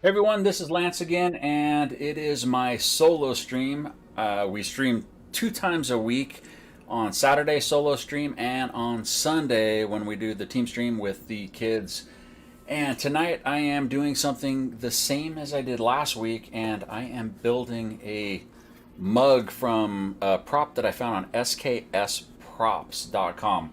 Hey everyone, this is Lance again, and it is my solo stream. We stream 2 times a week, on Saturday solo stream and on Sunday when we do the team stream with the kids. And tonight I am doing something the same as I did last week, and I am building a mug from a prop that I found on sksprops.com.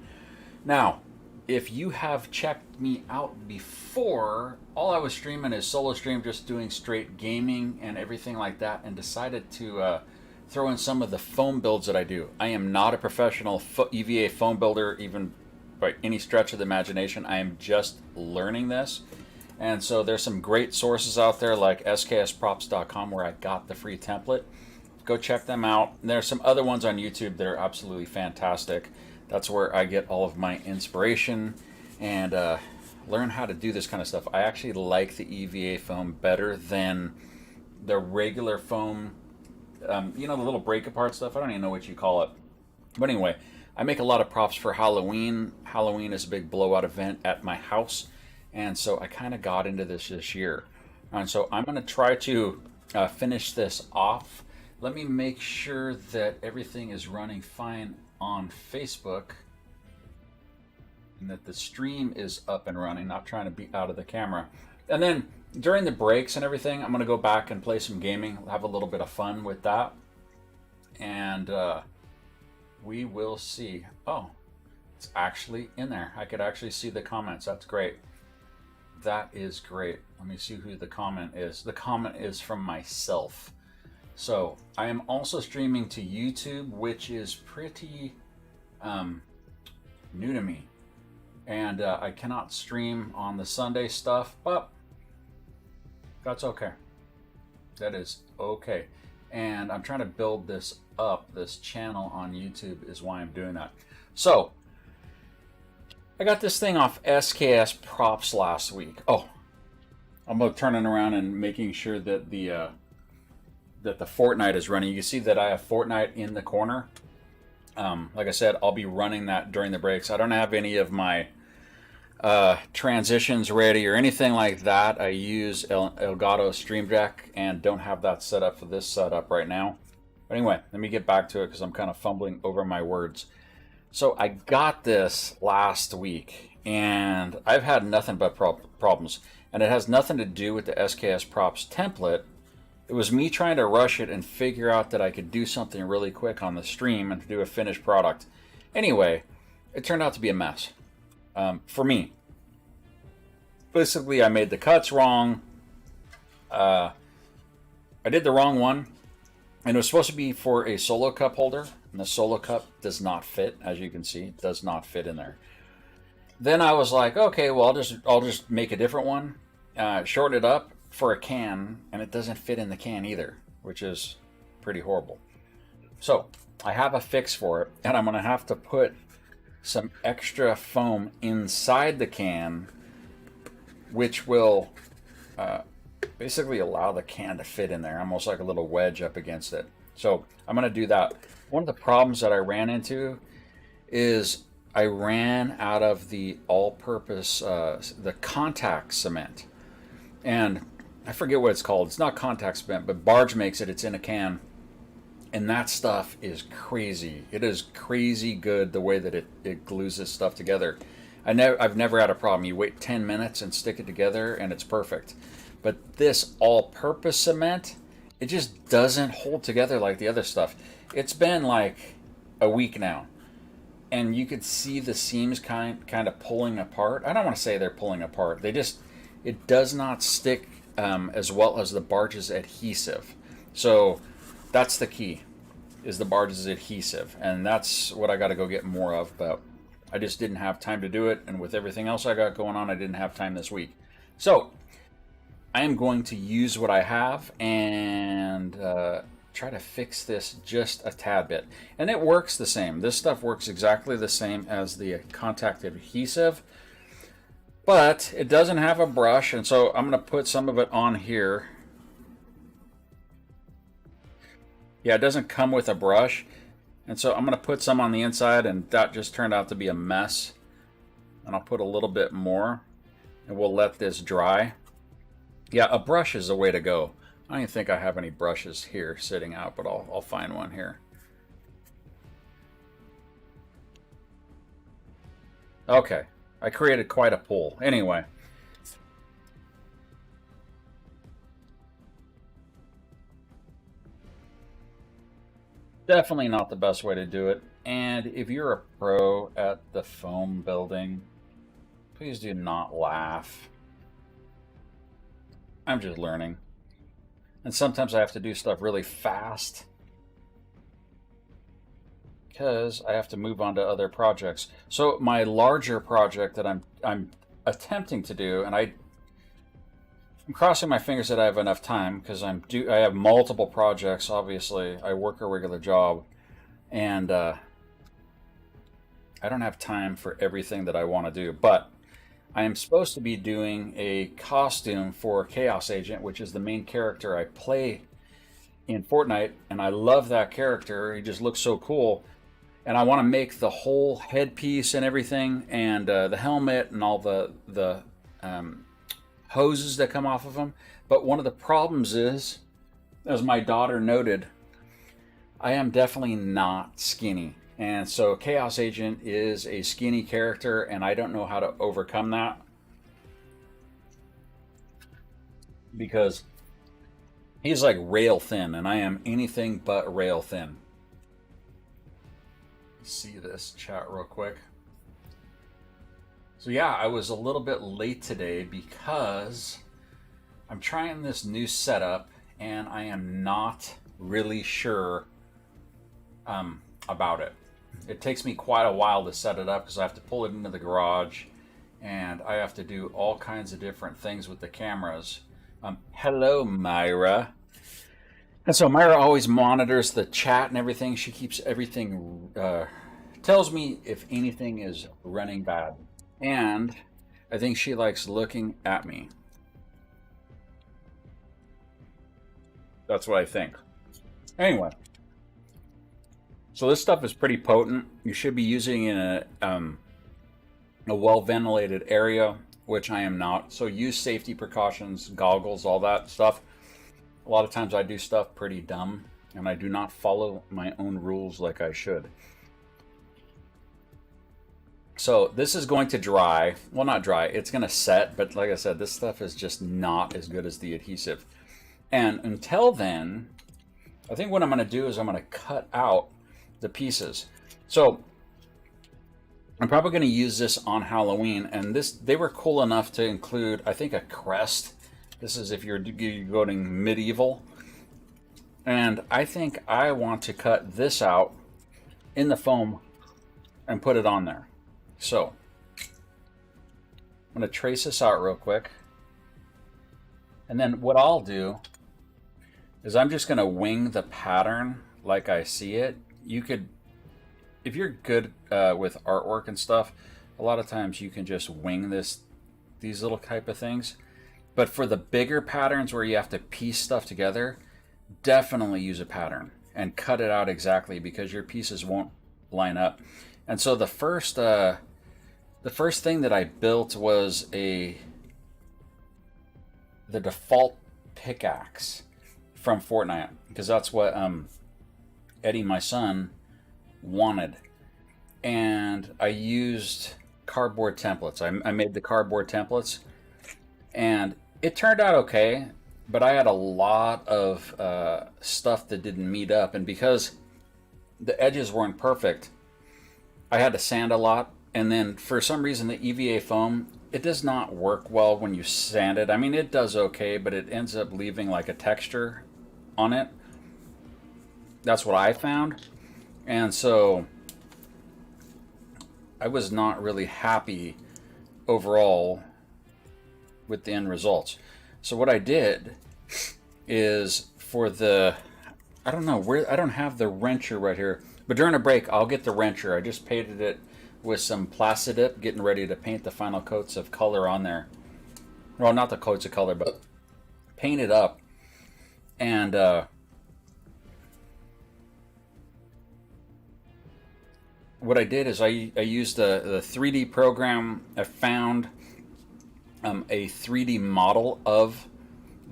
Now, if you have checked me out before, all I was streaming is solo stream, just doing straight gaming and everything like that, and decided to throw in some of the foam builds that I do. I am not a professional EVA foam builder, even by any stretch of the imagination. I am just learning this. And so there's some great sources out there like sksprops.com where I got the free template. Go check them out. And there's some other ones on YouTube that are absolutely fantastic. That's where I get all of my inspiration and learn how to do this kind of stuff. I actually like the EVA foam better than the regular foam, you know, the little break apart stuff. I don't even know what you call it. But anyway, I make a lot of props for Halloween. Halloween is a big blowout event at my house. And so I kind of got into this year. And so I'm going to try to finish this off. Let me make sure that everything is running fine on Facebook and that the stream is up and running, not trying to be out of the camera. And then during the breaks and everything, I'm going to go back and play some gaming, have a little bit of fun with that. And we will see. Oh, it's actually in there. I could actually see the comments. That's great. That is great. Let me see who the comment is. The comment is from myself. So I am also streaming to YouTube, which is pretty new to me. And I cannot stream on the Sunday stuff, but that's okay. That is okay. And I'm trying to build this up. This channel on YouTube is why I'm doing that. So I got this thing off SKS Props last week. Oh, I'm turning around and making sure that the Fortnite is running. You can see that I have Fortnite in the corner. Like I said, I'll be running that during the breaks. I don't have any of my transitions ready or anything like that. I use Elgato Stream Deck and don't have that set up for this setup right now. But anyway, let me get back to it because I'm kind of fumbling over my words. So I got this last week and I've had nothing but problems. And it has nothing to do with the SKS Props template. It was me trying to rush it and figure out that I could do something really quick on the stream and to do a finished product. Anyway, it turned out to be a mess for me. Basically, I made the cuts wrong. I did the wrong one. And it was supposed to be for a solo cup holder. And the solo cup does not fit, as you can see. It does not fit in there. Then I was like, okay, well, I'll just make a different one. Shorten it up for a can, and it doesn't fit in the can either, which is pretty horrible. So I have a fix for it, and I'm going to have to put some extra foam inside the can, which will basically allow the can to fit in there, almost like a little wedge up against it. So I'm going to do that. One of the problems that I ran into is I ran out of the all-purpose, the contact cement. And I forget what it's called. It's not contact cement, but Barge makes it. It's in a can. And that stuff is crazy. It is crazy good the way that it glues this stuff together. I've never had a problem. You wait 10 minutes and stick it together and it's perfect. But this all-purpose cement, it just doesn't hold together like the other stuff. It's been like a week now. And you could see the seams kind of pulling apart. I don't want to say they're pulling apart. It does not stick as well as the Barge's adhesive. So that's the key, is the Barge's adhesive. And that's what I got to go get more of, but I just didn't have time to do it. And with everything else I got going on, I didn't have time this week. So I am going to use what I have and try to fix this just a tad bit. And it works the same. This stuff works exactly the same as the contact adhesive. But it doesn't have a brush, and so I'm going to put some of it on here. Yeah, it doesn't come with a brush, and so I'm going to put some on the inside, and that just turned out to be a mess. And I'll put a little bit more, and we'll let this dry. Yeah, a brush is the way to go. I don't even think I have any brushes here sitting out, but I'll find one here. Okay, I created quite a pool. Anyway, definitely not the best way to do it. And if you're a pro at the foam building, please do not laugh. I'm just learning. And sometimes I have to do stuff really fast because I have to move on to other projects. So my larger project that I'm attempting to do, and I'm crossing my fingers that I have enough time because I have multiple projects. Obviously, I work a regular job, and I don't have time for everything that I want to do. But I am supposed to be doing a costume for Chaos Agent, which is the main character I play in Fortnite, and I love that character. He just looks so cool. And I want to make the whole headpiece and everything, and the helmet and all the hoses that come off of him. But one of the problems is, as my daughter noted, I am definitely not skinny. And so Chaos Agent is a skinny character, and I don't know how to overcome that. Because he's like rail thin, and I am anything but rail thin. See this chat real quick. So yeah, I was a little bit late today because I'm trying this new setup and I am not really sure about it. It takes me quite a while to set it up because I have to pull it into the garage and I have to do all kinds of different things with the cameras. Hello, Myra. And so Myra always monitors the chat and everything. She keeps everything, tells me if anything is running bad. And I think she likes looking at me. That's what I think. Anyway, so this stuff is pretty potent. You should be using it in a well-ventilated area, which I am not. So use safety precautions, goggles, all that stuff. A lot of times I do stuff pretty dumb, and I do not follow my own rules like I should. So this is going to dry. Well, not dry. It's going to set, but like I said, this stuff is just not as good as the adhesive. And until then, I think what I'm going to do is I'm going to cut out the pieces. So I'm probably going to use this on Halloween, and they were cool enough to include, I think, a crest. This is if you're going medieval. And I think I want to cut this out in the foam and put it on there. So I'm going to trace this out real quick. And then what I'll do is I'm just going to wing the pattern like I see it. You could, if you're good with artwork and stuff, a lot of times you can just wing these little type of things. But for the bigger patterns where you have to piece stuff together, definitely use a pattern and cut it out exactly because your pieces won't line up. And so the first thing that I built was the default pickaxe from Fortnite because that's what Eddie, my son, wanted. And I used cardboard templates. I made the cardboard templates, and it turned out okay, but I had a lot of stuff that didn't meet up, and because the edges weren't perfect, I had to sand a lot, and then for some reason the EVA foam, it does not work well when you sand it. I mean, it does okay, but it ends up leaving like a texture on it. That's what I found, and so I was not really happy overall with the end results. So what I did is for I don't know where, I don't have the wrencher right here, but during a break I'll get the wrencher. I just painted it with some Plastidip, getting ready to paint the final coats of color on there. Well, not the coats of color, but paint it up. And what I did is I used the 3D program. I found a 3D model of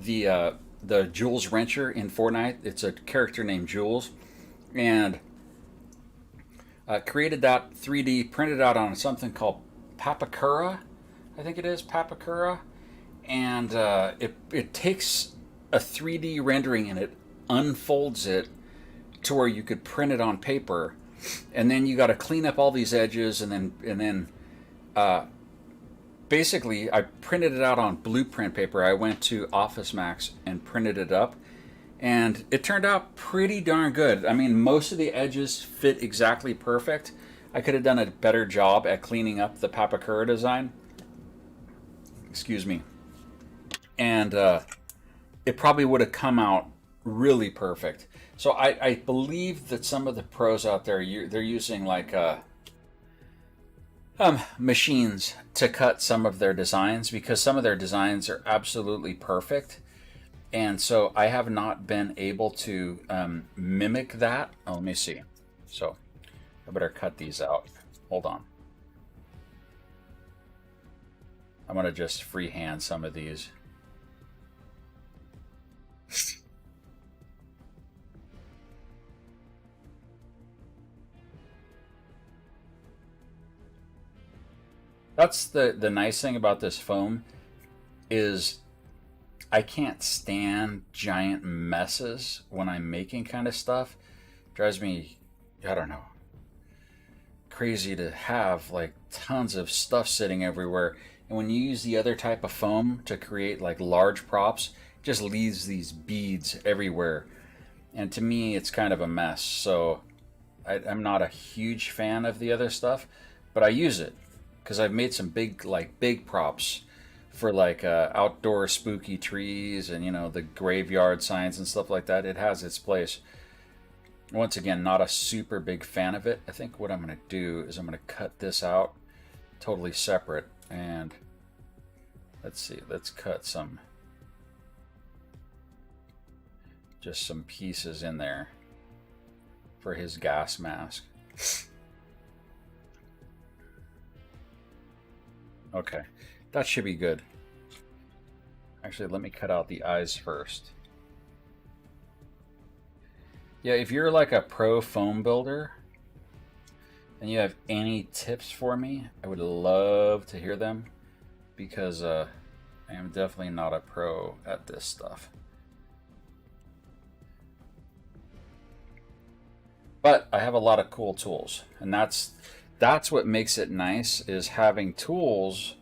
the Jules Wrencher in Fortnite. It's a character named Jules, and created that 3D, printed out on something called Papakura, I think it is Papakura, and it takes a 3D rendering and it unfolds it to where you could print it on paper, and then you got to clean up all these edges, and then basically I printed it out on blueprint paper. I went to Office Max and printed it up, and it turned out pretty darn good. I mean, most of the edges fit exactly perfect. I could have done a better job at cleaning up the Papakura design. Excuse me. And it probably would have come out really perfect. So I believe that some of the pros out there, they're using like machines to cut some of their designs, because some of their designs are absolutely perfect. And so I have not been able to mimic that. Oh, let me see. So I better cut these out. Hold on. I'm going to just freehand some of these. That's the nice thing about this foam is I can't stand giant messes when I'm making kind of stuff. Drives me, I don't know, crazy to have like tons of stuff sitting everywhere. And when you use the other type of foam to create like large props, it just leaves these beads everywhere. And to me, it's kind of a mess. So I'm not a huge fan of the other stuff, but I use it because I've made some big props for like outdoor spooky trees and, you know, the graveyard signs and stuff like that. It has its place. Once again, not a super big fan of it. I think what I'm going to do is I'm going to cut this out totally separate, and let's see, let's cut just some pieces in there for his gas mask. Okay, that should be good. Actually, let me cut out the eyes first. Yeah, if you're like a pro foam builder and you have any tips for me, I would love to hear them, because I am definitely not a pro at this stuff. But I have a lot of cool tools, and that's what makes it nice, is having tools.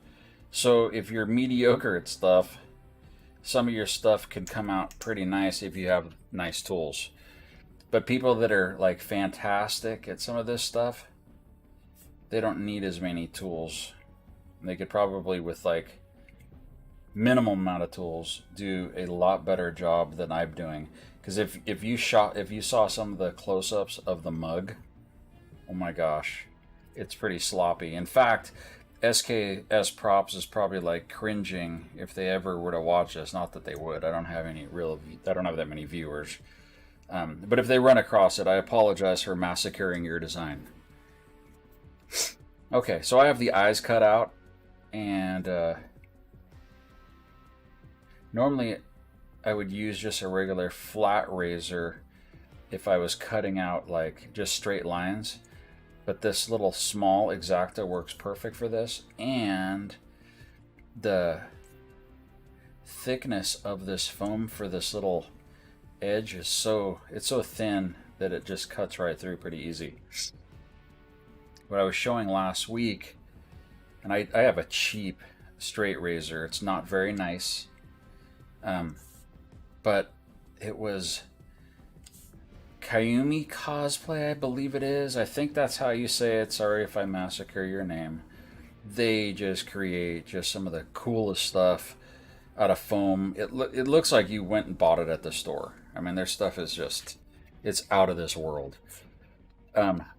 So if you're mediocre at stuff, some of your stuff can come out pretty nice if you have nice tools. But people that are like fantastic at some of this stuff, they don't need as many tools. They could probably, with like minimal amount of tools, do a lot better job than I'm doing. Because if you saw some of the close-ups of the mug, oh my gosh, it's pretty sloppy. In fact, SKS Props is probably like cringing if they ever were to watch this. Not that they would. I don't have that many viewers. But if they run across it, I apologize for massacring your design. Okay, so I have the eyes cut out, and normally I would use just a regular flat razor if I was cutting out like just straight lines. But this little small X-Acto works perfect for this, and the thickness of this foam for this little edge is so thin that it just cuts right through pretty easy. What I was showing last week, and I have a cheap straight razor. It's not very nice, but it was Kayumi Cosplay, I believe it is. I think that's how you say it. Sorry if I massacre your name. They just create just some of the coolest stuff out of foam. It looks like you went and bought it at the store. I mean, their stuff is just, it's out of this world.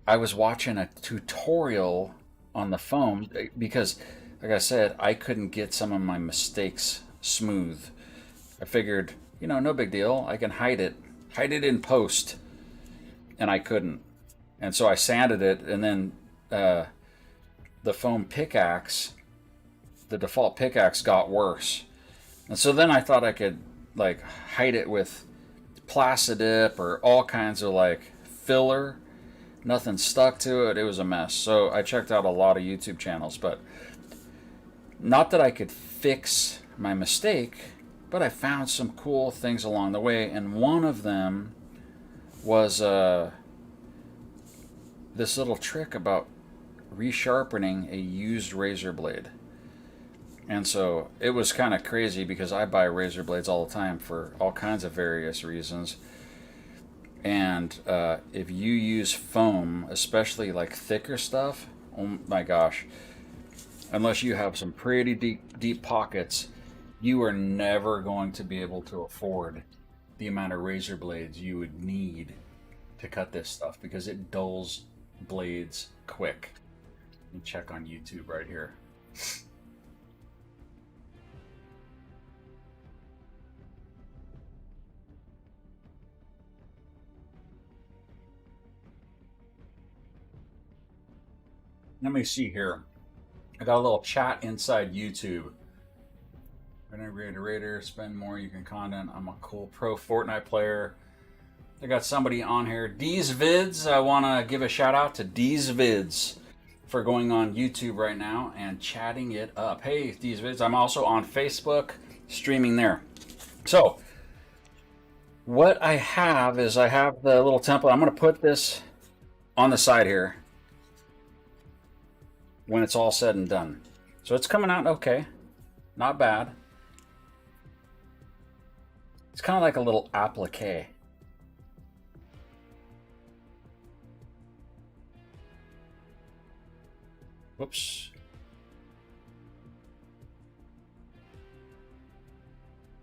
I was watching a tutorial on the foam because, like I said, I couldn't get some of my mistakes smooth. I figured, you know, no big deal. I can hide it in post, and I couldn't. And so I sanded it, and then the foam pickaxe, the default pickaxe, got worse. And so then I thought I could like hide it with Placidip or all kinds of like filler. Nothing stuck to it. It was a mess. So I checked out a lot of YouTube channels, but not that I could fix my mistake, but I found some cool things along the way, and one of them was this little trick about resharpening a used razor blade. And so it was kind of crazy because I buy razor blades all the time for all kinds of various reasons. And if you use foam, especially like thicker stuff, oh my gosh, unless you have some pretty deep pockets, you are never going to be able to afford the amount of razor blades you would need to cut this stuff because it dulls blades quick. Let me check on YouTube right here. Let me see here. I got a little chat inside YouTube. Raider, spend more, you can content. I'm a cool pro Fortnite player. I got somebody on here. D's Vids. I want to give a shout out to D's Vids for going on YouTube right now and chatting it up. Hey, D's Vids. I'm also on Facebook, streaming there. So, what I have is I have the little template. I'm going to put this on the side here when it's all said and done. So it's coming out okay. Not bad. It's kind of like a little applique. Whoops.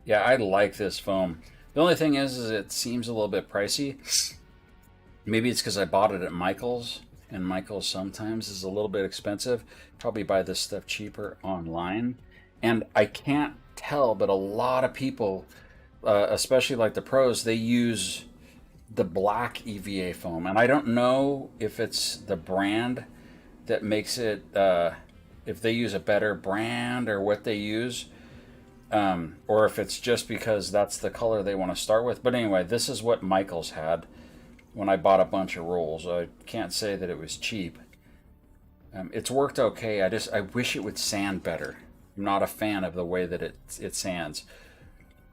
Yeah, I like this foam. The only thing is it seems a little bit pricey. Maybe it's because I bought it at Michael's, and Michael's sometimes is a little bit expensive. Probably buy this stuff cheaper online. And I can't tell, but a lot of people, especially like the pros, they use the black EVA foam. And I don't know if it's the brand that makes it, if they use a better brand or what they use, or if it's just because that's the color they want to start with. But anyway, this is what Michael's had when I bought a bunch of rolls. I can't say that it was cheap. It's worked okay. I wish it would sand better. I'm not a fan of the way that it sands.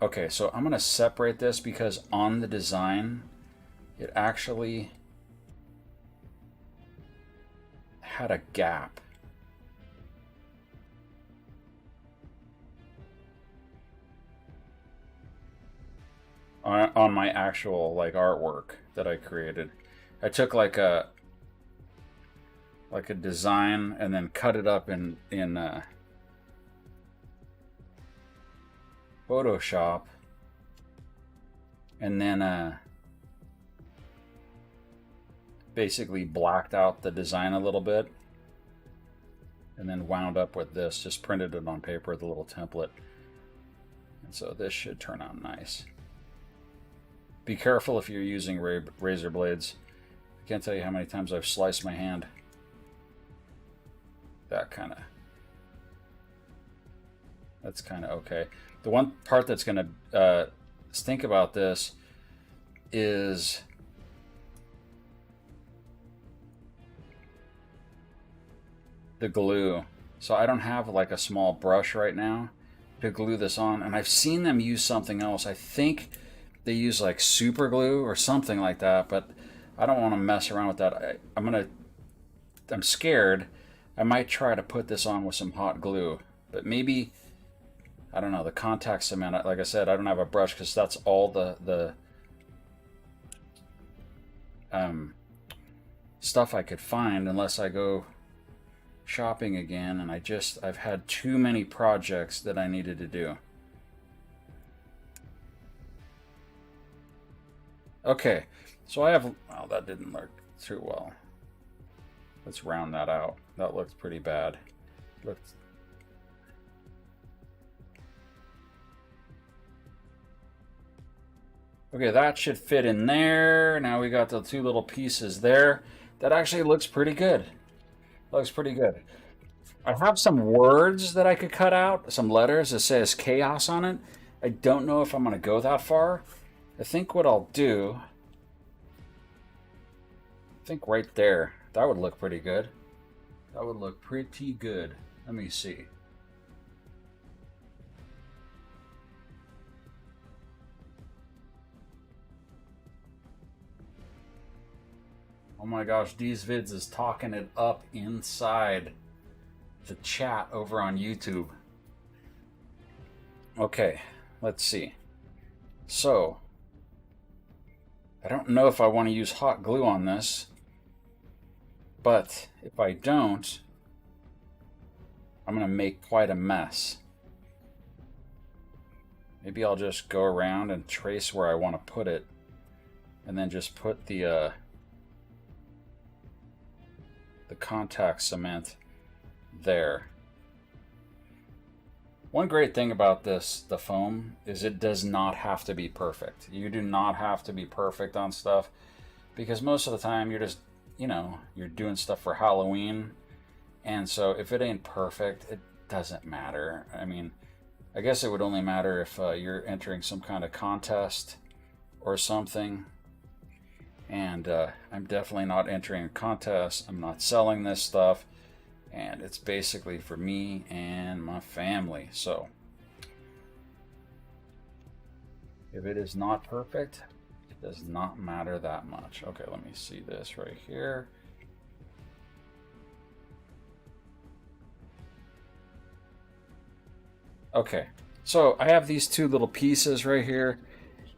Okay, so I'm gonna separate this because on the design, it actually had a gap. On my actual like artwork that I created. I took like a design and then cut it up in Photoshop, and then basically blacked out the design a little bit, and then wound up with this, just printed it on paper, the little template. And so this should turn out nice. Be careful if you're using razor blades. I can't tell you how many times I've sliced my hand. That's kind of okay. The one part that's going to stink about this is the glue. So I don't have like a small brush right now to glue this on, and I've seen them use something else. I think they use like super glue or something like that, but I don't want to mess around with that. I'm scared. I might try to put this on with some hot glue, but maybe, I don't know, the contact cement, like I said, I don't have a brush because that's all the stuff I could find unless I go shopping again, and I've had too many projects that I needed to do. Okay, so I have, oh, that didn't work too well. Let's round that out. That looks pretty bad. Okay, that should fit in there. Now we got the two little pieces there. That actually looks pretty good. Looks pretty good. I have some words that I could cut out, some letters that says chaos on it. I don't know if I'm going to go that far. I think what I'll do, I think right there, that would look pretty good. That would look pretty good. Let me see. Oh my gosh, these vids is talking it up inside the chat over on YouTube. Okay, let's see. So, I don't know if I want to use hot glue on this, but if I don't, I'm going to make quite a mess. Maybe I'll just go around and trace where I want to put it, and then just put the contact cement there. One great thing about this, the foam, is it does not have to be perfect. You do not have to be perfect on stuff, because most of the time you're just, you know, you're doing stuff for Halloween, and so if it ain't perfect, it doesn't matter. I mean, I guess it would only matter if you're entering some kind of contest or something. And I'm definitely not entering a contest. I'm not selling this stuff. And it's basically for me and my family. So if it is not perfect, it does not matter that much. Okay, let me see this right here. Okay, so I have these two little pieces right here.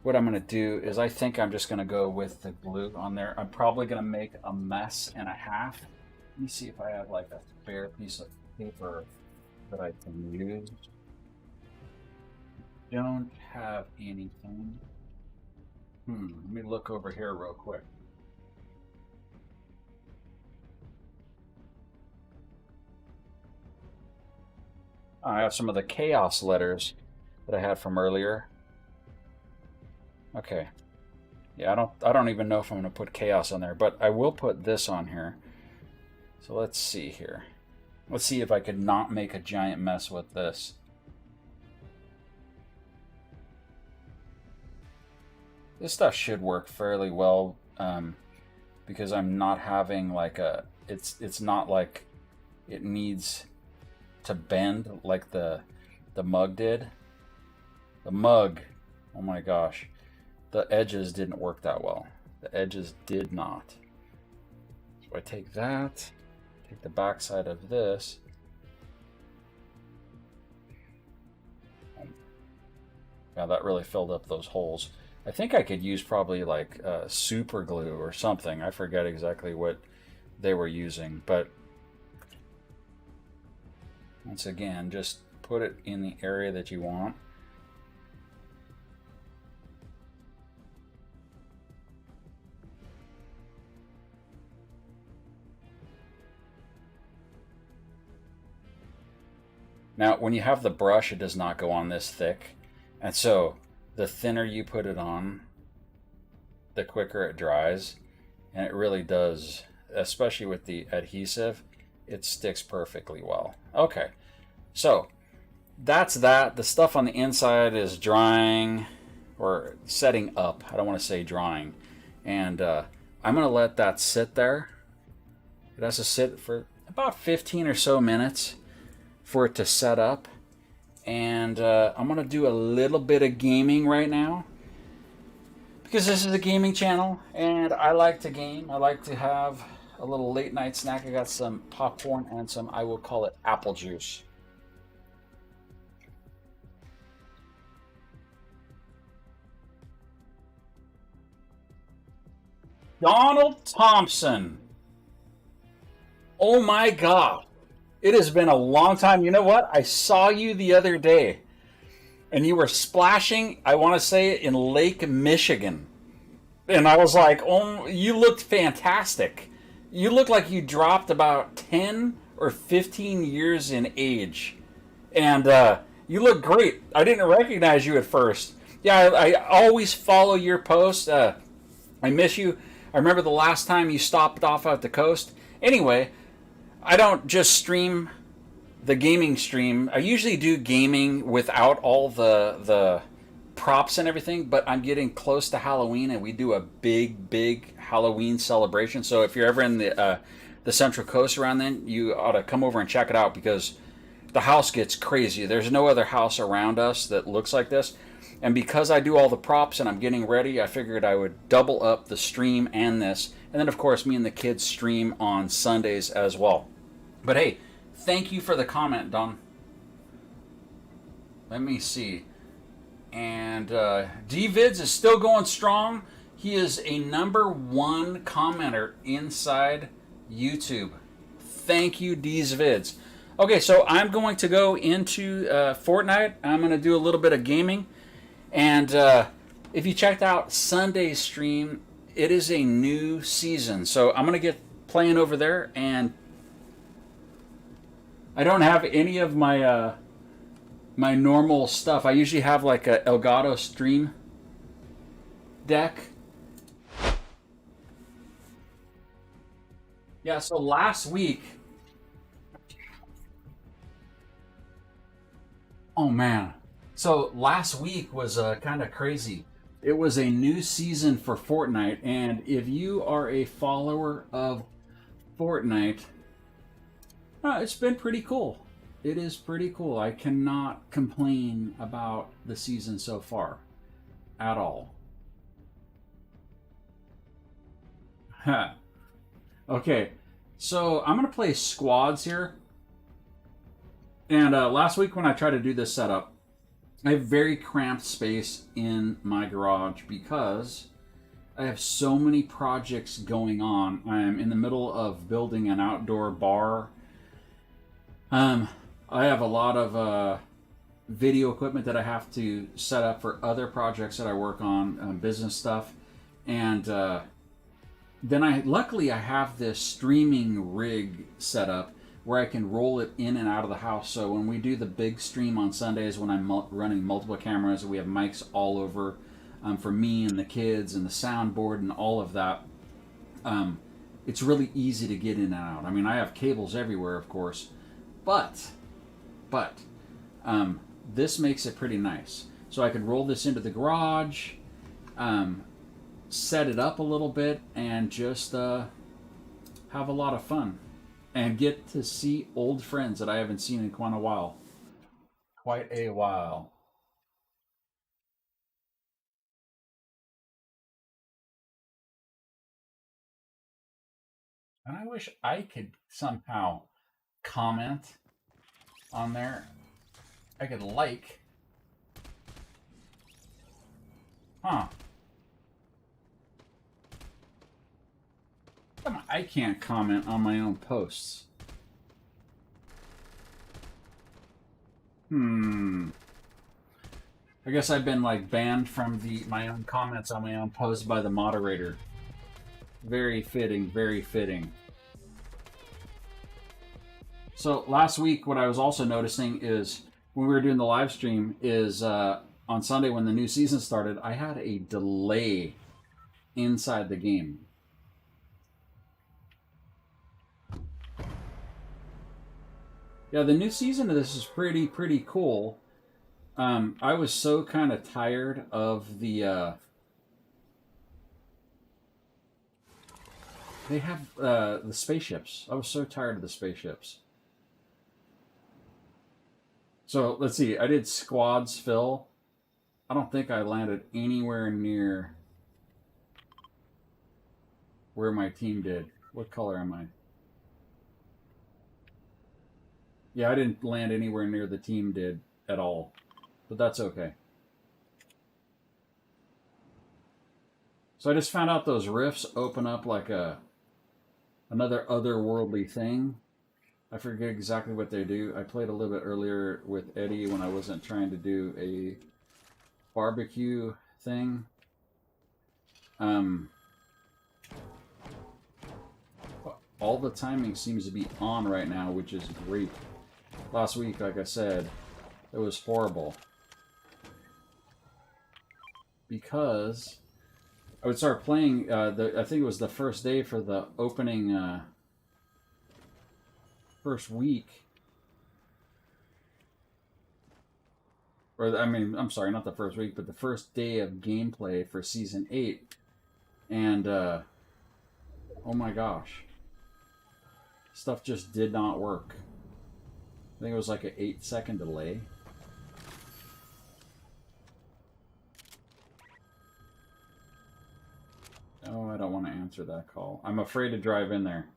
What I'm going to do is I think I'm just going to go with the glue on there. I'm probably going to make a mess and a half. Let me see if I have like a spare piece of paper that I can use. Don't have anything. Let me look over here real quick. I have some of the chaos letters that I had from earlier. Okay. Yeah, I don't even know if I'm going to put chaos on there, but I will put this on here. So let's see here. Let's see if I could not make a giant mess with this. This stuff should work fairly well because I'm not having like a... It's not like it needs to bend like the mug did. The mug, oh my gosh. The edges didn't work that well. The edges did not. So I take that, take the back side of this. Yeah, that really filled up those holes. I think I could use probably like super glue or something. I forget exactly what they were using, but once again, just put it in the area that you want. Now, when you have the brush, it does not go on this thick. And so, the thinner you put it on, the quicker it dries. And it really does, especially with the adhesive, it sticks perfectly well. Okay, so that's that. The stuff on the inside is drying, or setting up. I don't want to say drying. And I'm going to let that sit there. It has to sit for about 15 or so minutes for it to set up. And I'm going to do a little bit of gaming right now, because this is a gaming channel and I like to game. I like to have a little late night snack. I got some popcorn and some, I will call it apple juice. Donald Thompson. Oh my God. It has been a long time. You know what? I saw you the other day, and you were splashing, I want to say, in Lake Michigan. And I was like, oh, you looked fantastic. You looked like you dropped about 10 or 15 years in age. And you look great. I didn't recognize you at first. Yeah, I always follow your posts. I miss you. I remember the last time you stopped off at the coast. Anyway, I don't just stream the gaming stream. I usually do gaming without all the props and everything, but I'm getting close to Halloween, and we do a big Halloween celebration. So if you're ever in the Central Coast around then, you ought to come over and check it out because the house gets crazy. There's no other house around us that looks like this. And because I do all the props and I'm getting ready, I figured I would double up the stream and this. And then, of course, me and the kids stream on Sundays as well. But hey, thank you for the comment, Don. Let me see. And DVids is still going strong. He is a #1 commenter inside YouTube. Thank you, DVids. Okay, so I'm going to go into Fortnite. I'm going to do a little bit of gaming. And if you checked out Sunday's stream, it is a new season. So I'm going to get playing over there. And I don't have any of my my normal stuff. I usually have like a Elgato Stream Deck. Yeah, so last week... Oh, man. So last week was kind of crazy. It was a new season for Fortnite, and if you are a follower of Fortnite, it's been pretty cool. It is pretty cool. I cannot complain about the season so far at all. Okay, so I'm going to play squads here. And last week when I tried to do this setup, I have very cramped space in my garage because I have so many projects going on. I am in the middle of building an outdoor bar. I have a lot of video equipment that I have to set up for other projects that I work on, business stuff. And then luckily I have this streaming rig set up where I can roll it in and out of the house. So when we do the big stream on Sundays, when I'm running multiple cameras, we have mics all over for me and the kids and the soundboard and all of that. It's really easy to get in and out. I mean, I have cables everywhere, of course, but this makes it pretty nice. So I could roll this into the garage, set it up a little bit, and just have a lot of fun. And get to see old friends that I haven't seen in quite a while. Quite a while. And I wish I could somehow comment on there. I could like. Huh. I can't comment on my own posts. I guess I've been like banned from my own comments on my own posts by the moderator. Very fitting, very fitting. So last week, what I was also noticing is when we were doing the live stream is on Sunday when the new season started, I had a delay inside the game. Yeah, the new season of this is pretty cool. I was so kind of tired of the... they have the spaceships. I was so tired of the spaceships. So, let's see. I did squads fill. I don't think I landed anywhere near where my team did. What color am I? Yeah, I didn't land anywhere near the team did at all. But that's okay. So I just found out those rifts open up like another otherworldly thing. I forget exactly what they do. I played a little bit earlier with Eddie when I wasn't trying to do a barbecue thing. All the timing seems to be on right now, which is great. Last week, like I said, it was horrible. Because I would start playing, I think it was the first day for the opening, first week. or I mean, I'm sorry, not the first week, but the first day of gameplay for Season 8. And, oh my gosh. Stuff just did not work. I think it was like an 8-second delay. Oh, I don't want to answer that call. I'm afraid to drive in there.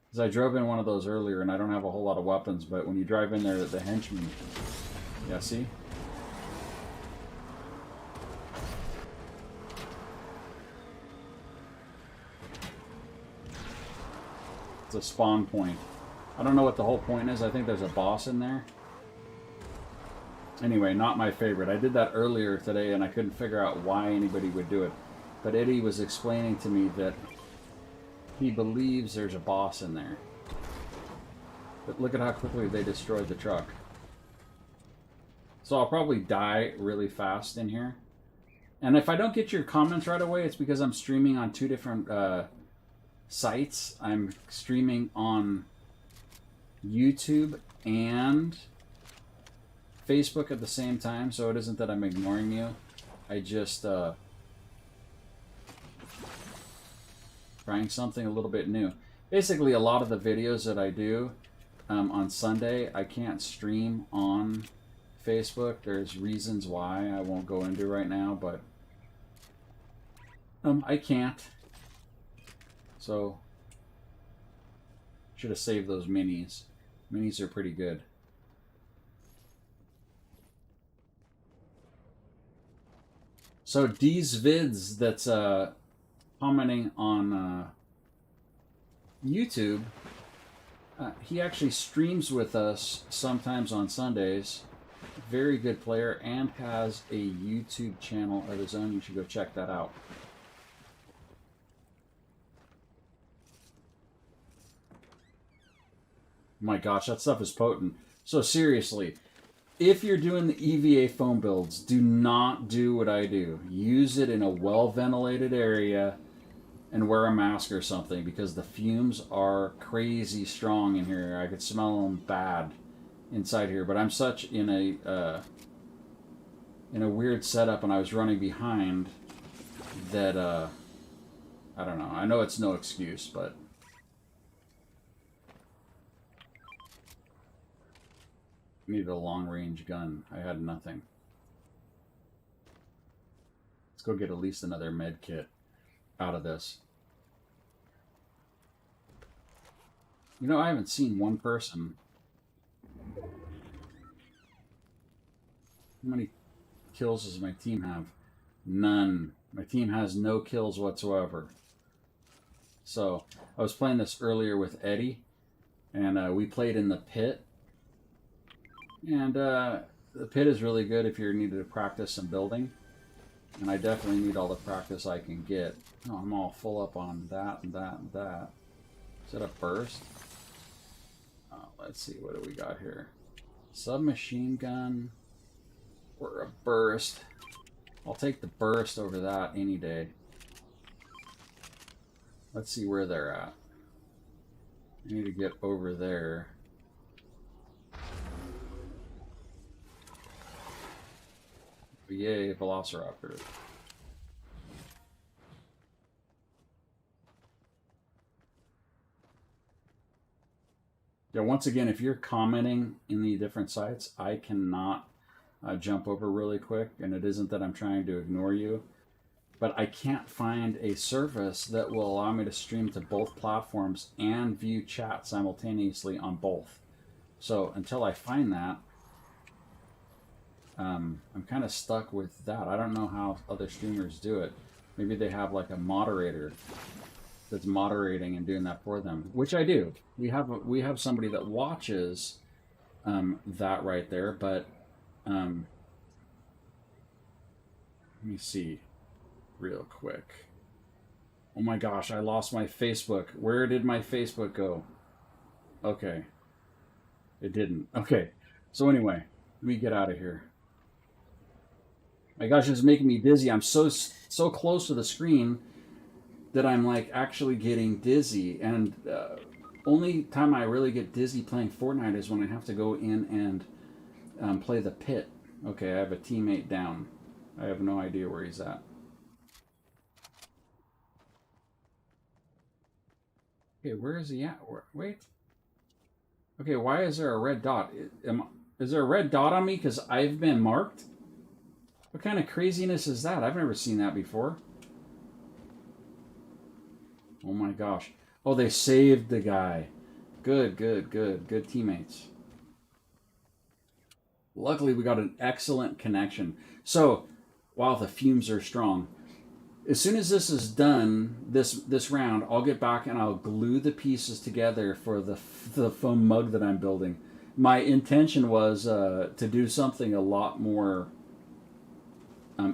Because I drove in one of those earlier, and I don't have a whole lot of weapons, but when you drive in there, the henchmen... Yeah, see? It's a spawn point. I don't know what the whole point is. I think there's a boss in there. Anyway, not my favorite. I did that earlier today, and I couldn't figure out why anybody would do it. But Eddie was explaining to me that he believes there's a boss in there. But look at how quickly they destroyed the truck. So I'll probably die really fast in here. And if I don't get your comments right away, it's because I'm streaming on 2 different sites. I'm streaming on YouTube and Facebook at the same time, so it isn't that I'm ignoring you. I just trying something a little bit new. Basically, a lot of the videos that I do on Sunday, I can't stream on Facebook. There's reasons why I won't go into right now, but I can't. So, should have saved those minis. Minis are pretty good. So these vids that's commenting on YouTube, he actually streams with us sometimes on Sundays. Very good player and has a YouTube channel of his own. You should go check that out. My gosh, that stuff is potent. So seriously, if you're doing the EVA foam builds, do not do what I do. Use it in a well-ventilated area and wear a mask or something, because the fumes are crazy strong in here. I could smell them bad inside here, but I'm such in a weird setup, and I was running behind that I don't know. I know it's no excuse, but I needed a long-range gun. I had nothing. Let's go get at least another med kit out of this. You know, I haven't seen one person. How many kills does my team have? None. My team has no kills whatsoever. So, I was playing this earlier with Eddie, and we played in the pit. And the pit is really good if you're needed to practice some building. And I definitely need all the practice I can get. Oh, I'm all full up on that and that and that. Is that a burst? Oh, let's see, what do we got here? Submachine gun or a burst? I'll take the burst over that any day. Let's see where they're at. I need to get over there. Yay, Velociraptor. Yeah, once again, if you're commenting in the different sites, I cannot jump over really quick, and it isn't that I'm trying to ignore you, but I can't find a service that will allow me to stream to both platforms and view chat simultaneously on both. So until I find that, I'm kind of stuck with that. I don't know how other streamers do it. Maybe they have like a moderator that's moderating and doing that for them, which I do. We have somebody that watches that right there, but let me see real quick. Oh my gosh, I lost my Facebook. Where did my Facebook go? Okay. It didn't. Okay. So anyway, let me get out of here. My gosh, it's making me dizzy. I'm so close to the screen that I'm like actually getting dizzy. And only time I really get dizzy playing Fortnite is when I have to go in and play the pit. Okay, I have a teammate down. I have no idea where he's at. Okay, where is he at? Wait. Okay, why is there a red dot? Is there a red dot on me because I've been marked? What kind of craziness is that? I've never seen that before. Oh my gosh. Oh, they saved the guy. Good, good, good. Good teammates. Luckily, we got an excellent connection. So, wow, the fumes are strong. As soon as this is done, this round, I'll get back and I'll glue the pieces together for the foam mug that I'm building. My intention was to do something a lot more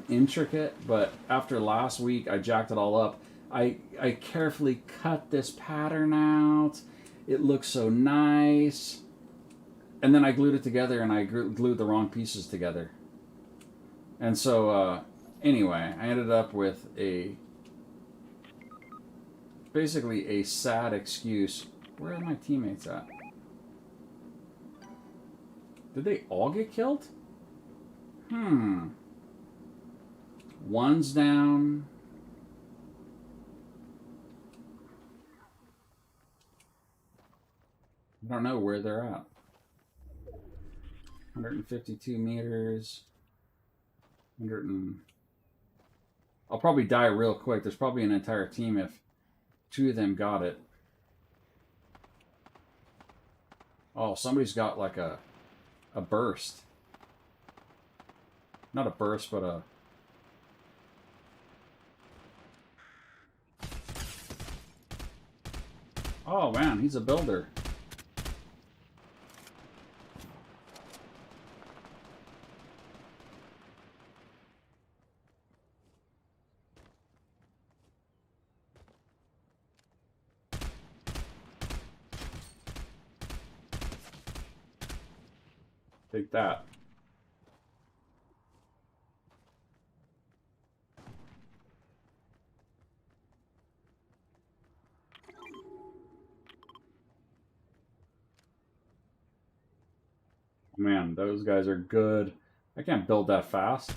intricate, but after last week, I jacked it all up. I carefully cut this pattern out. It looks so nice. And then I glued it together, and I glued the wrong pieces together. And so, anyway, I ended up with basically a sad excuse. Where are my teammates at? Did they all get killed? One's down. I don't know where they're at. 152 meters. 100 and... I'll probably die real quick. There's probably an entire team if two of them got it. Oh, somebody's got like a burst. Not a burst, but a... Oh man, he's a builder. Take that. Man, those guys are good. I can't build that fast.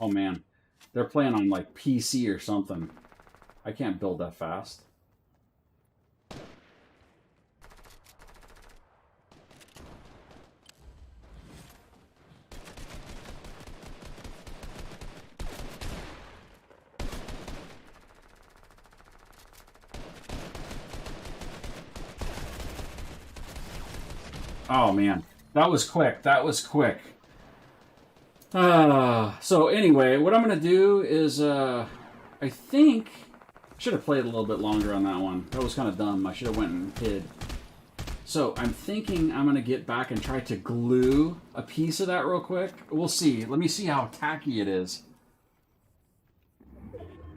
Oh man, they're playing on like PC or something. I can't build that fast. Oh man, that was quick. That was quick. So anyway, what I'm gonna do is, I think I should have played a little bit longer on that one. That was kind of dumb. I should have went and hid. So I'm thinking I'm gonna get back and try to glue a piece of that real quick. We'll see. Let me see how tacky it is.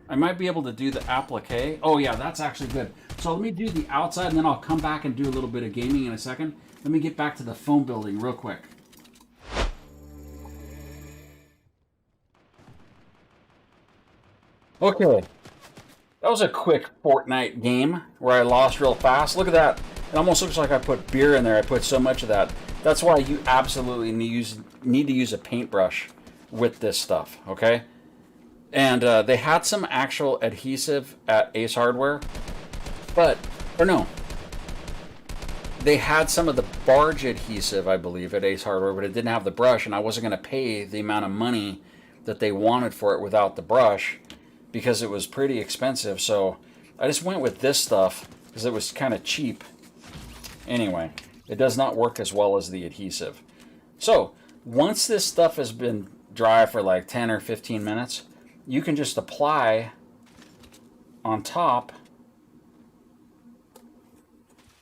I might be able to do the applique. Oh yeah, that's actually good. So let me do the outside and then I'll come back and do a little bit of gaming in a second. Let me get back to the foam building real quick. Okay. That was a quick Fortnite game where I lost real fast. Look at that. It almost looks like I put beer in there. I put so much of that. That's why you absolutely need to use a paintbrush with this stuff, okay? And they had some actual adhesive at Ace Hardware, or no. They had some of the barge adhesive, I believe, at Ace Hardware, but it didn't have the brush, and I wasn't going to pay the amount of money that they wanted for it without the brush because it was pretty expensive. So I just went with this stuff because it was kind of cheap. Anyway, it does not work as well as the adhesive. So once this stuff has been dry for like 10 or 15 minutes, you can just apply on top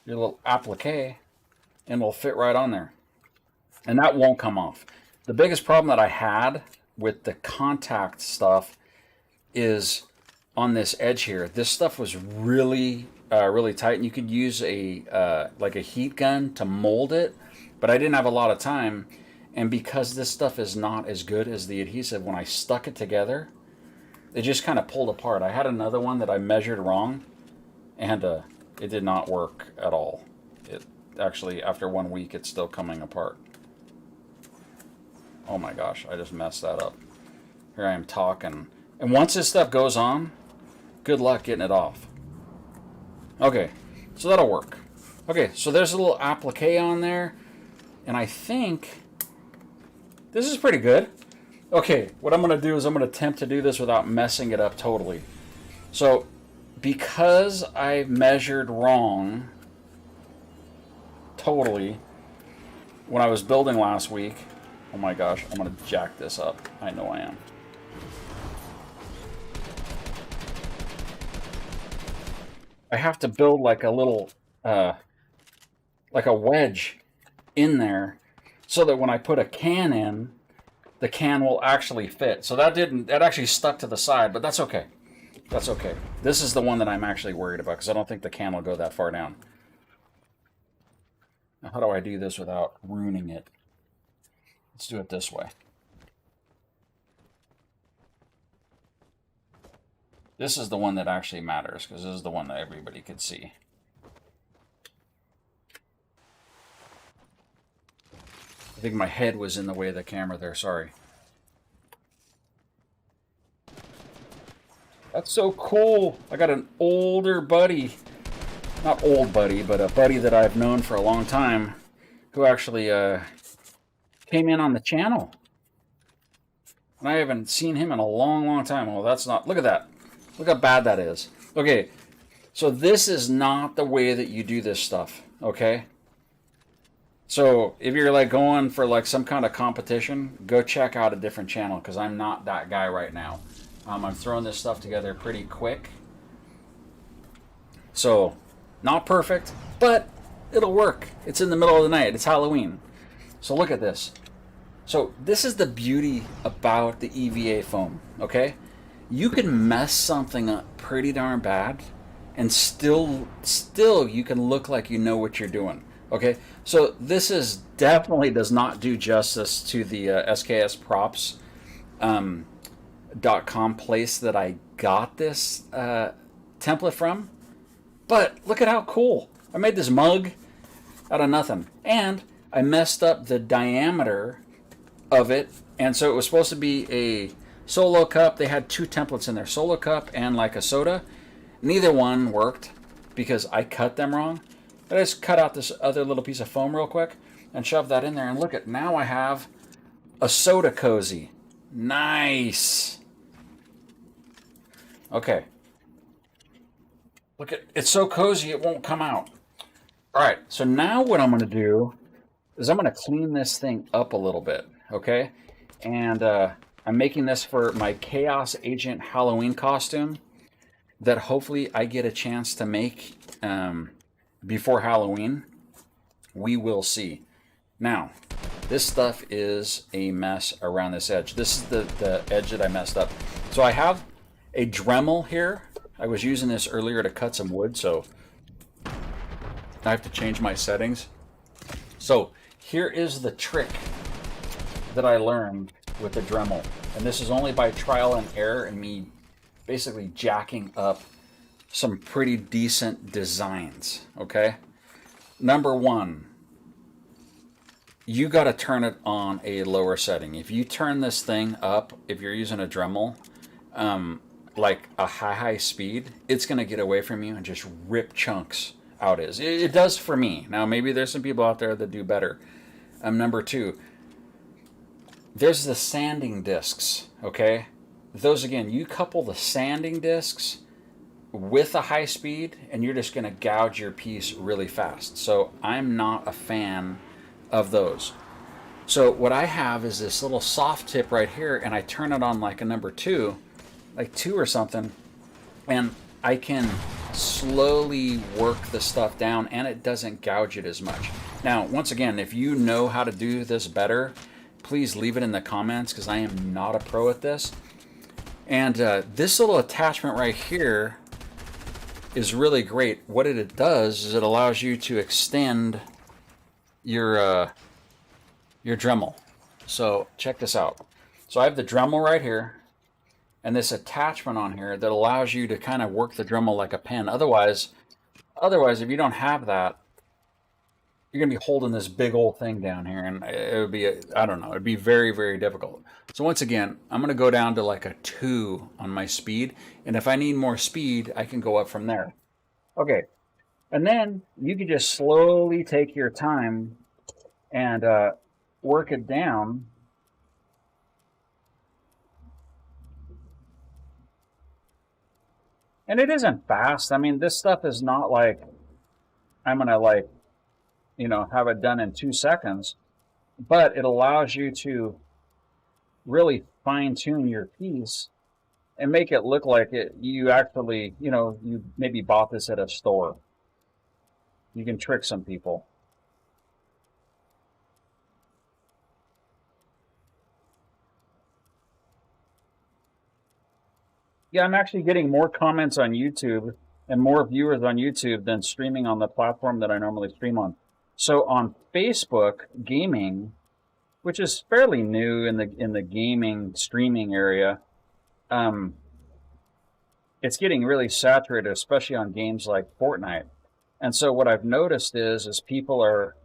your little applique and it'll fit right on there. And that won't come off. The biggest problem that I had with the contact stuff is on this edge here. This stuff was really, really tight, and you could use like a heat gun to mold it, but I didn't have a lot of time. And because this stuff is not as good as the adhesive, when I stuck it together, it just kind of pulled apart. I had another one that I measured wrong, and it did not work at all. It actually, after 1 week, it's still coming apart. Oh my gosh, I just messed that up. Here I am talking. And once this stuff goes on, good luck getting it off. Okay, so that'll work. Okay, so there's a little applique on there, and I think this is pretty good. Okay, what I'm going to do is I'm going to attempt to do this without messing it up totally. So, because I measured wrong totally when I was building last week, oh my gosh, I'm going to jack this up. I know I am. I have to build like a little, like a wedge in there so that when I put a can in, the can will actually fit. So that actually stuck to the side, but that's okay. That's okay. This is the one that I'm actually worried about because I don't think the can will go that far down. Now, how do I do this without ruining it? Let's do it this way. This is the one that actually matters because this is the one that everybody could see. I think my head was in the way of the camera there, sorry. That's so cool. I got an older buddy. Not old buddy, but a buddy that I've known for a long time who actually came in on the channel. And I haven't seen him in a long, long time. Oh, that's not... Look at that. Look how bad that is. Okay, so this is not the way that you do this stuff, okay? So if you're like going for like some kind of competition, go check out a different channel because I'm not that guy right now. I'm throwing this stuff together pretty quick. So, not perfect, but it'll work. It's in the middle of the night. It's Halloween. So look at this. So this is the beauty about the EVA foam, okay? You can mess something up pretty darn bad and still you can look like you know what you're doing. Okay, so this is definitely does not do justice to the SKSprops.com place that I got this template from. But look at how cool. I made this mug out of nothing. And I messed up the diameter of it. And so it was supposed to be a solo cup. They had two templates in there, solo cup and like a soda. Neither one worked because I cut them wrong. I just cut out this other little piece of foam real quick and shove that in there. And look at, now I have a soda cozy. Nice. Okay. Look at, it's so cozy it won't come out. All right, so now what I'm going to do is I'm going to clean this thing up a little bit, okay? And I'm making this for my Chaos Agent Halloween costume that hopefully I get a chance to make before Halloween. We will see. Now, this stuff is a mess around this edge. This is the edge that I messed up. So I have a Dremel here. I was using this earlier to cut some wood, so I have to change my settings. So here is the trick that I learned with the Dremel. And this is only by trial and error and me basically jacking up some pretty decent designs, okay? Number one, you got to turn it on a lower setting. If you turn this thing up, if you're using a Dremel, like a high speed, it's going to get away from you and just rip chunks out. It does for me. Now, maybe there's some people out there that do better. Number two, there's the sanding discs, okay? Those, again, you couple the sanding discs with a high speed and you're just going to gouge your piece really fast. So I'm not a fan of those. So what I have is this little soft tip right here, and I turn it on like a number two, like 2 or something, and I can slowly work the stuff down and it doesn't gouge it as much. Now, once again, if you know how to do this better, please leave it in the comments because I am not a pro at this. And this little attachment right here is really great. What it does is it allows you to extend your Dremel. So check this out. So I have the Dremel right here, and this attachment on here that allows you to kind of work the Dremel like a pen. Otherwise, if you don't have that, you're gonna be holding this big old thing down here, and it would be, I don't know, it'd be very, very difficult. So once again, I'm gonna go down to like a 2 on my speed, and if I need more speed, I can go up from there. Okay, and then you can just slowly take your time and work it down. And it isn't fast. I mean, this stuff is not like I'm gonna like, you know, have it done in 2 seconds, but it allows you to really fine tune your piece and make it look like it, you actually, you know, you maybe bought this at a store. You can trick some people. Yeah, I'm actually getting more comments on YouTube and more viewers on YouTube than streaming on the platform that I normally stream on. So on Facebook gaming, which is fairly new in the gaming streaming area, it's getting really saturated, especially on games like Fortnite. And so what I've noticed is people are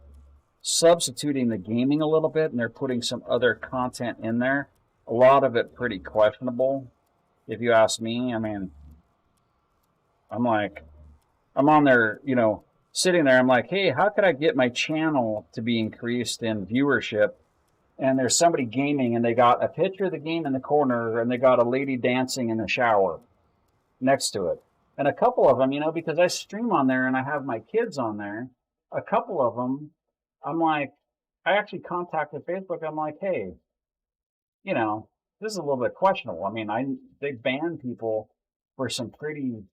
substituting the gaming a little bit, and they're putting some other content in there. A lot of it pretty questionable, if you ask me. I mean, I'm on there, you know, sitting there. I'm like, hey, how could I get my channel to be increased in viewership? And there's somebody gaming, and they got a picture of the game in the corner, and they got a lady dancing in the shower next to it. And a couple of them, you know, because I stream on there and I have my kids on there, a couple of them, I'm like, I actually contacted Facebook. I'm like, hey, you know, this is a little bit questionable. I mean, they ban people for some pretty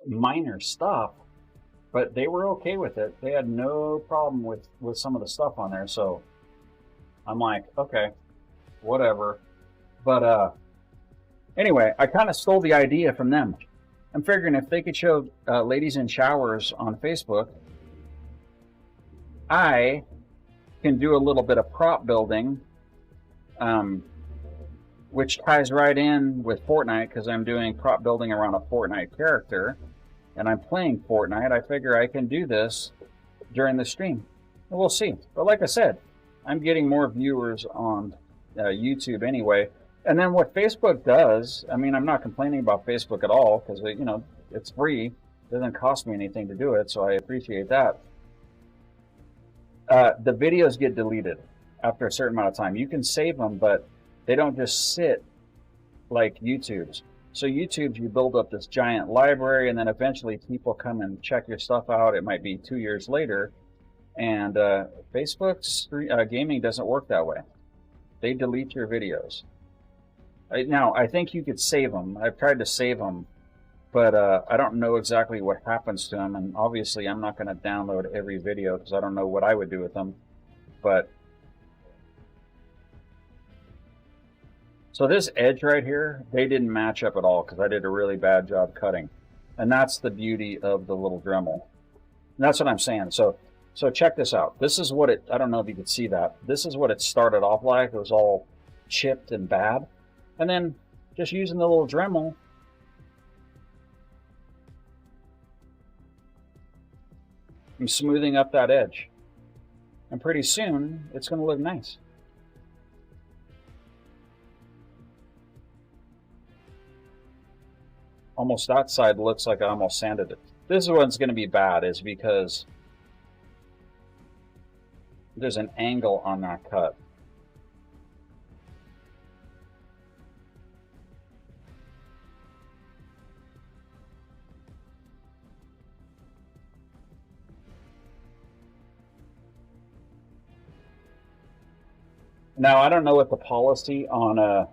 minor stuff, but they were okay with it. They had no problem with some of the stuff on there. So I'm like, okay, whatever. But anyway, I kind of stole the idea from them. I'm figuring if they could show ladies in showers on Facebook, I can do a little bit of prop building, which ties right in with Fortnite because I'm doing prop building around a Fortnite character, and I'm playing Fortnite. I figure I can do this during the stream. And we'll see. But like I said, I'm getting more viewers on YouTube anyway. And then what Facebook does, I mean, I'm not complaining about Facebook at all because, you know, it's free. It doesn't cost me anything to do it, so I appreciate that. The videos get deleted after a certain amount of time. You can save them, but they don't just sit like YouTube's. So YouTube's, you build up this giant library, and then eventually people come and check your stuff out. It might be 2 years later. And Facebook's gaming doesn't work that way. They delete your videos. Now, I think you could save them. I've tried to save them, but I don't know exactly what happens to them. And obviously, I'm not going to download every video because I don't know what I would do with them. But so this edge right here, they didn't match up at all because I did a really bad job cutting. And that's the beauty of the little Dremel. And that's what I'm saying. So check this out. This is what it, I don't know if you could see that. This is what it started off like. It was all chipped and bad. And then just using the little Dremel, I'm smoothing up that edge. And pretty soon, it's going to look nice. Almost that side looks like I almost sanded it. This one's going to be bad is because there's an angle on that cut. Now, I don't know what the policy on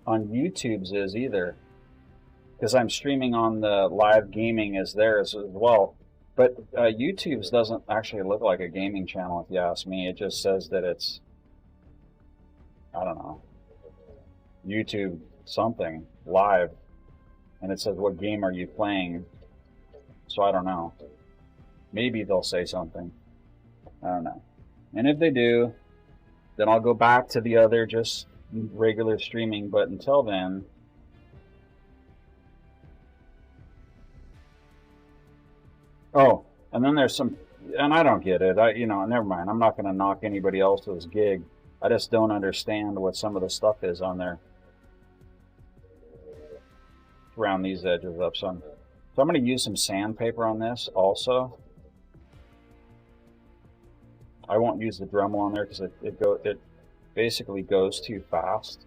YouTube's is either, because I'm streaming on the live gaming as theirs as well. But YouTube's doesn't actually look like a gaming channel, if you ask me. It just says that it's, I don't know, YouTube something, live. And it says, what game are you playing? So I don't know. Maybe they'll say something. I don't know. And if they do, then I'll go back to the other just regular streaming, but until then, oh, and then there's some, and I don't get it. Never mind. I'm not going to knock anybody else's gig. I just don't understand what some of the stuff is on there. Round these edges up some. So I'm going to use some sandpaper on this also. I won't use the Dremel on there because it basically goes too fast.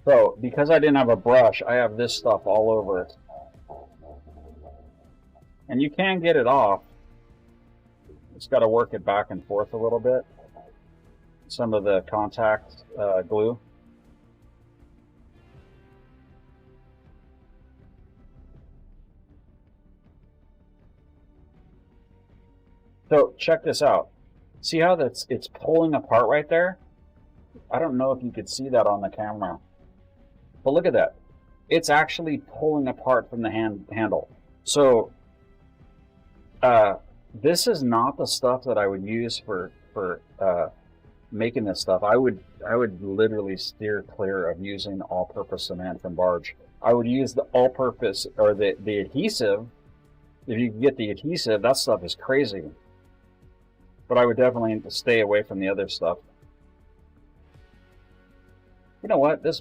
So because I didn't have a brush, I have this stuff all over it. And you can get it off. It's got to work it back and forth a little bit. Some of the contact glue. So check this out. See how it's pulling apart right there? I don't know if you could see that on the camera. But look at that. It's actually pulling apart from the handle. So this is not the stuff that I would use for making this stuff. I would literally steer clear of using all-purpose cement from Barge. I would use the all-purpose or the adhesive. If you can get the adhesive, that stuff is crazy. But I would definitely stay away from the other stuff. You know what? This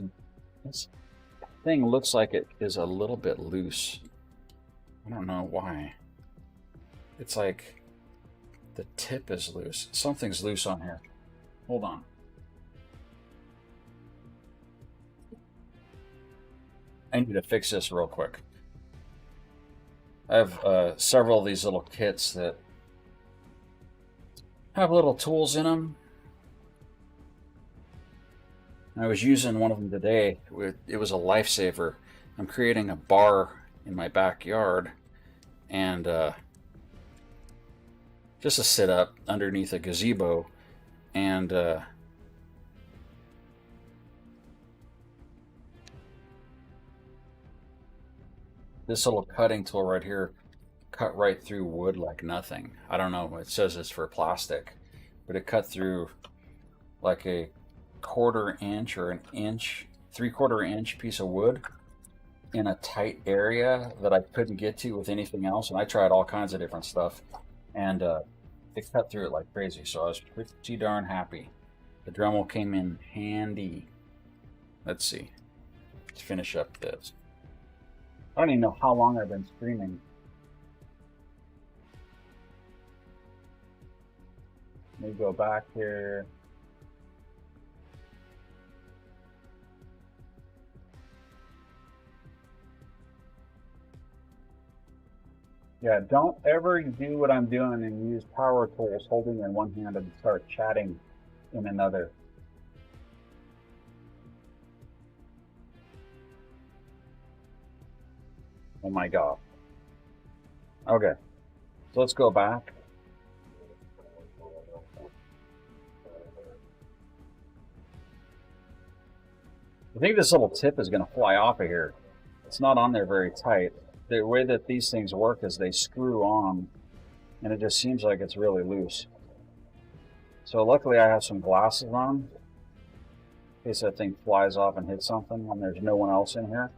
thing looks like it is a little bit loose. I don't know why. It's like the tip is loose. Something's loose on here. Hold on. I need to fix this real quick. I have several of these little kits that have little tools in them. I was using one of them today. It was a lifesaver. I'm creating a bar in my backyard, and just to sit up underneath a gazebo, and this little cutting tool right here cut right through wood like nothing. I don't know. It says it's for plastic, but it cut through like a 1/4 inch or an inch, 3/4 inch piece of wood in a tight area that I couldn't get to with anything else. And I tried all kinds of different stuff, and it cut through it like crazy. So I was pretty darn happy. The Dremel came in handy. Let's see. Let's finish up this. I don't even know how long I've been streaming. Let me go back here. Yeah, don't ever do what I'm doing and use power tools holding in one hand and start chatting in another. Oh my God. Okay, so let's go back. I think this little tip is going to fly off of here. It's not on there very tight. The way that these things work is they screw on, and it just seems like it's really loose. So luckily I have some glasses on, in case that thing flies off and hits something when there's no one else in here.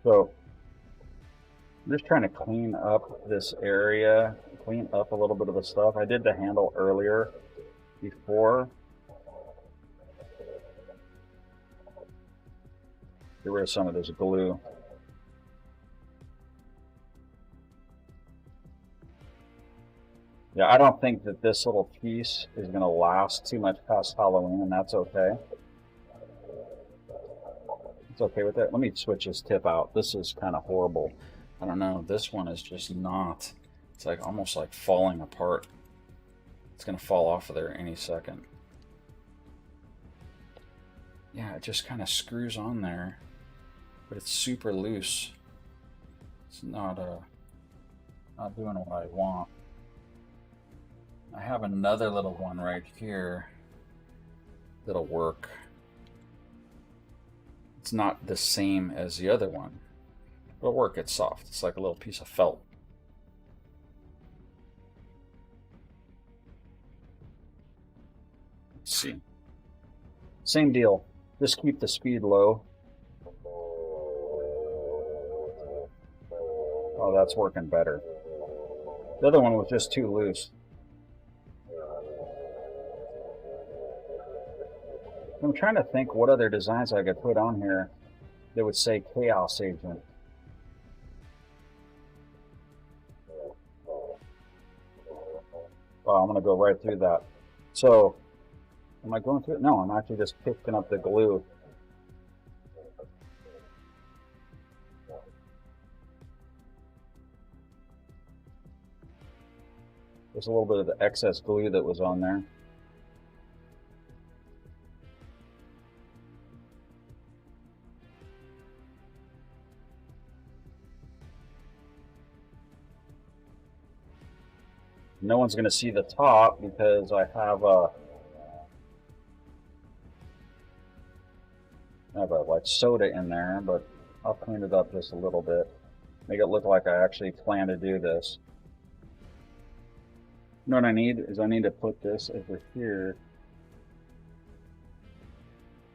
So I'm just trying to clean up this area, clean up a little bit of the stuff. I did the handle earlier before. Get rid of some of this glue. Yeah, I don't think that this little piece is going to last too much past Halloween, and that's okay. It's okay with that. Let me switch this tip out. This is kind of horrible. I don't know. This one is just not. It's like almost like falling apart. It's going to fall off of there any second. Yeah, it just kind of screws on there, but it's super loose. It's not doing what I want. I have another little one right here that'll work. It's not the same as the other one. It'll work. It's soft. It's like a little piece of felt. Let's see. Same deal. Just keep the speed low. Oh, that's working better. The other one was just too loose. I'm trying to think what other designs I could put on here that would say Chaos Agent. Well, I'm going to go right through that. So, am I going through it? No, I'm actually just picking up the glue. There's a little bit of the excess glue that was on there. No one's going to see the top because I have a like soda in there, but I'll clean it up just a little bit. Make it look like I actually plan to do this. You know what I need is I need to put this over here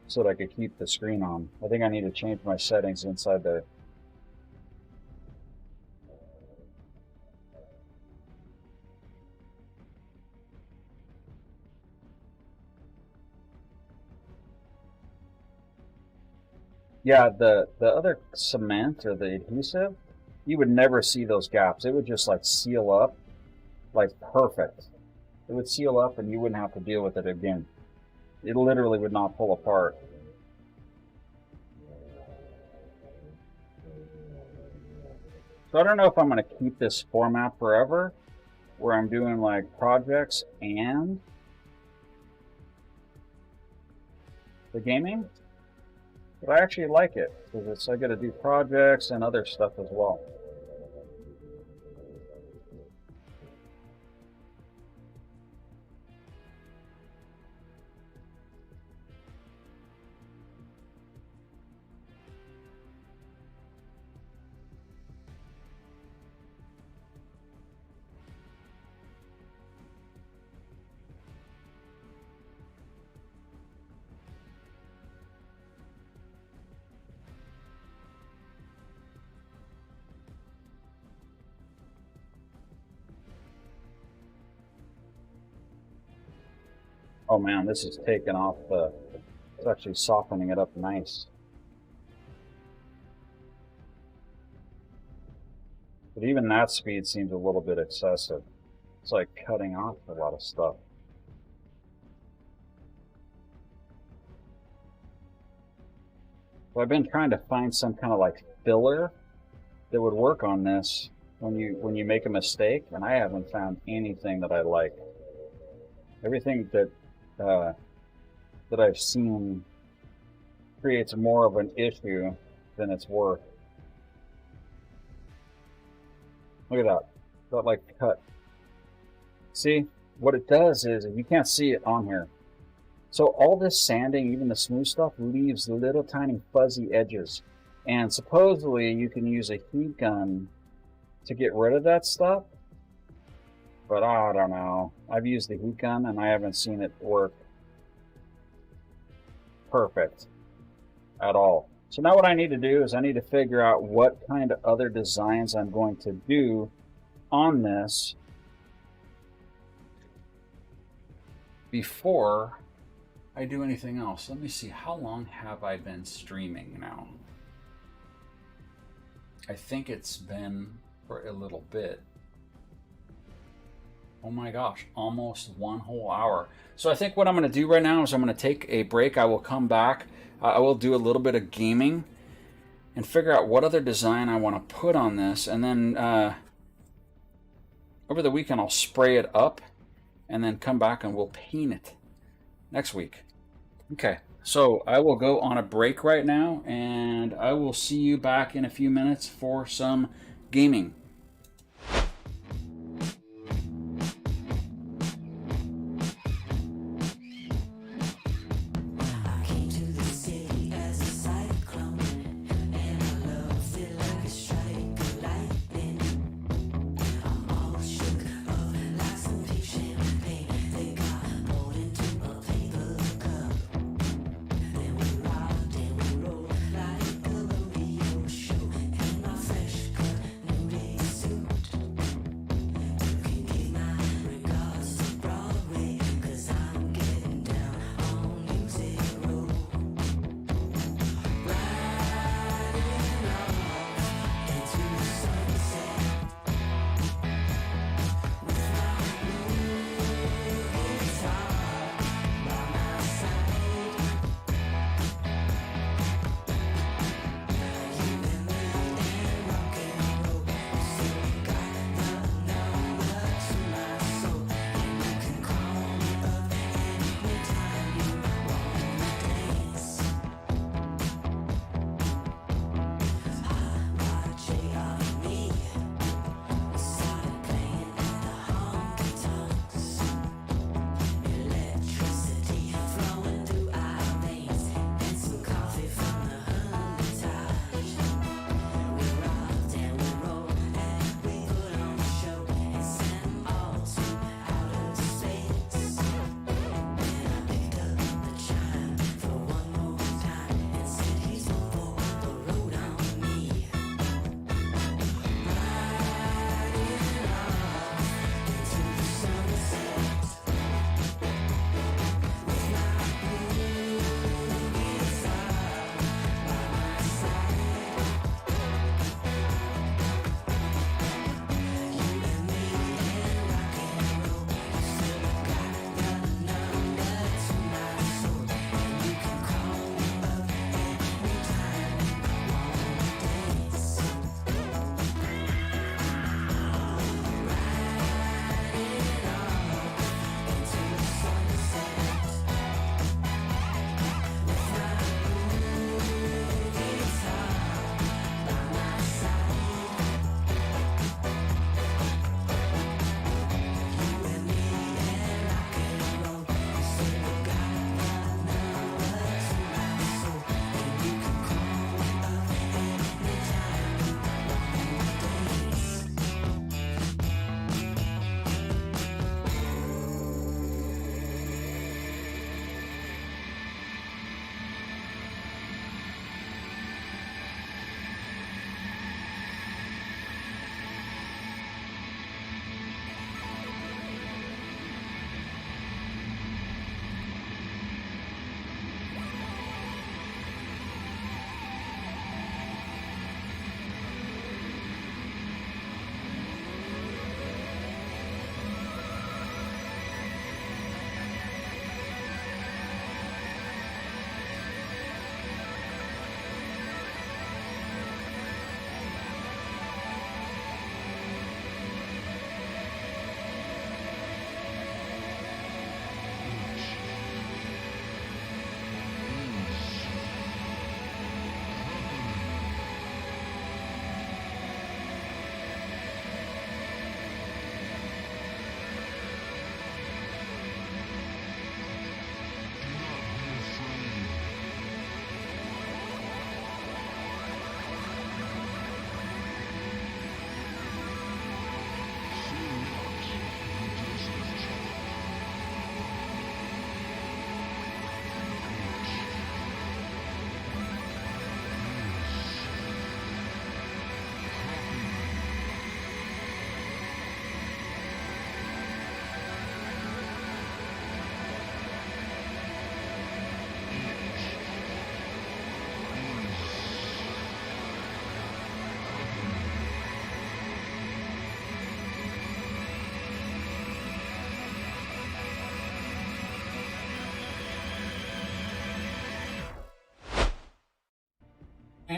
so that I could keep the screen on. I think I need to change my settings inside there. Yeah, the other cement or the adhesive, you would never see those gaps. It would just like seal up like perfect. It would seal up and you wouldn't have to deal with it again. It literally would not pull apart. So I don't know if I'm going to keep this format forever, where I'm doing like projects and the gaming. But I actually like it because I got to do projects and other stuff as well. Oh man, this is taking off it's actually softening it up nice. But even that speed seems a little bit excessive. It's like cutting off a lot of stuff. So I've been trying to find some kind of like filler that would work on this when you make a mistake, and I haven't found anything that I like. Everything that I've seen creates more of an issue than it's worth. Look at that. That like cut. See, what it does is, you can't see it on here. So all this sanding, even the smooth stuff, leaves little tiny fuzzy edges. And supposedly you can use a heat gun to get rid of that stuff. But I don't know. I've used the heat gun and I haven't seen it work perfect at all. So now what I need to do is I need to figure out what kind of other designs I'm going to do on this before I do anything else. Let me see, how long have I been streaming now? I think it's been for a little bit. Oh my gosh, almost 1 whole hour. So I think what I'm going to do right now is I'm going to take a break. I will come back. I will do a little bit of gaming and figure out what other design I want to put on this. And then over the weekend, I'll spray it up and then come back and we'll paint it next week. Okay, so I will go on a break right now and I will see you back in a few minutes for some gaming.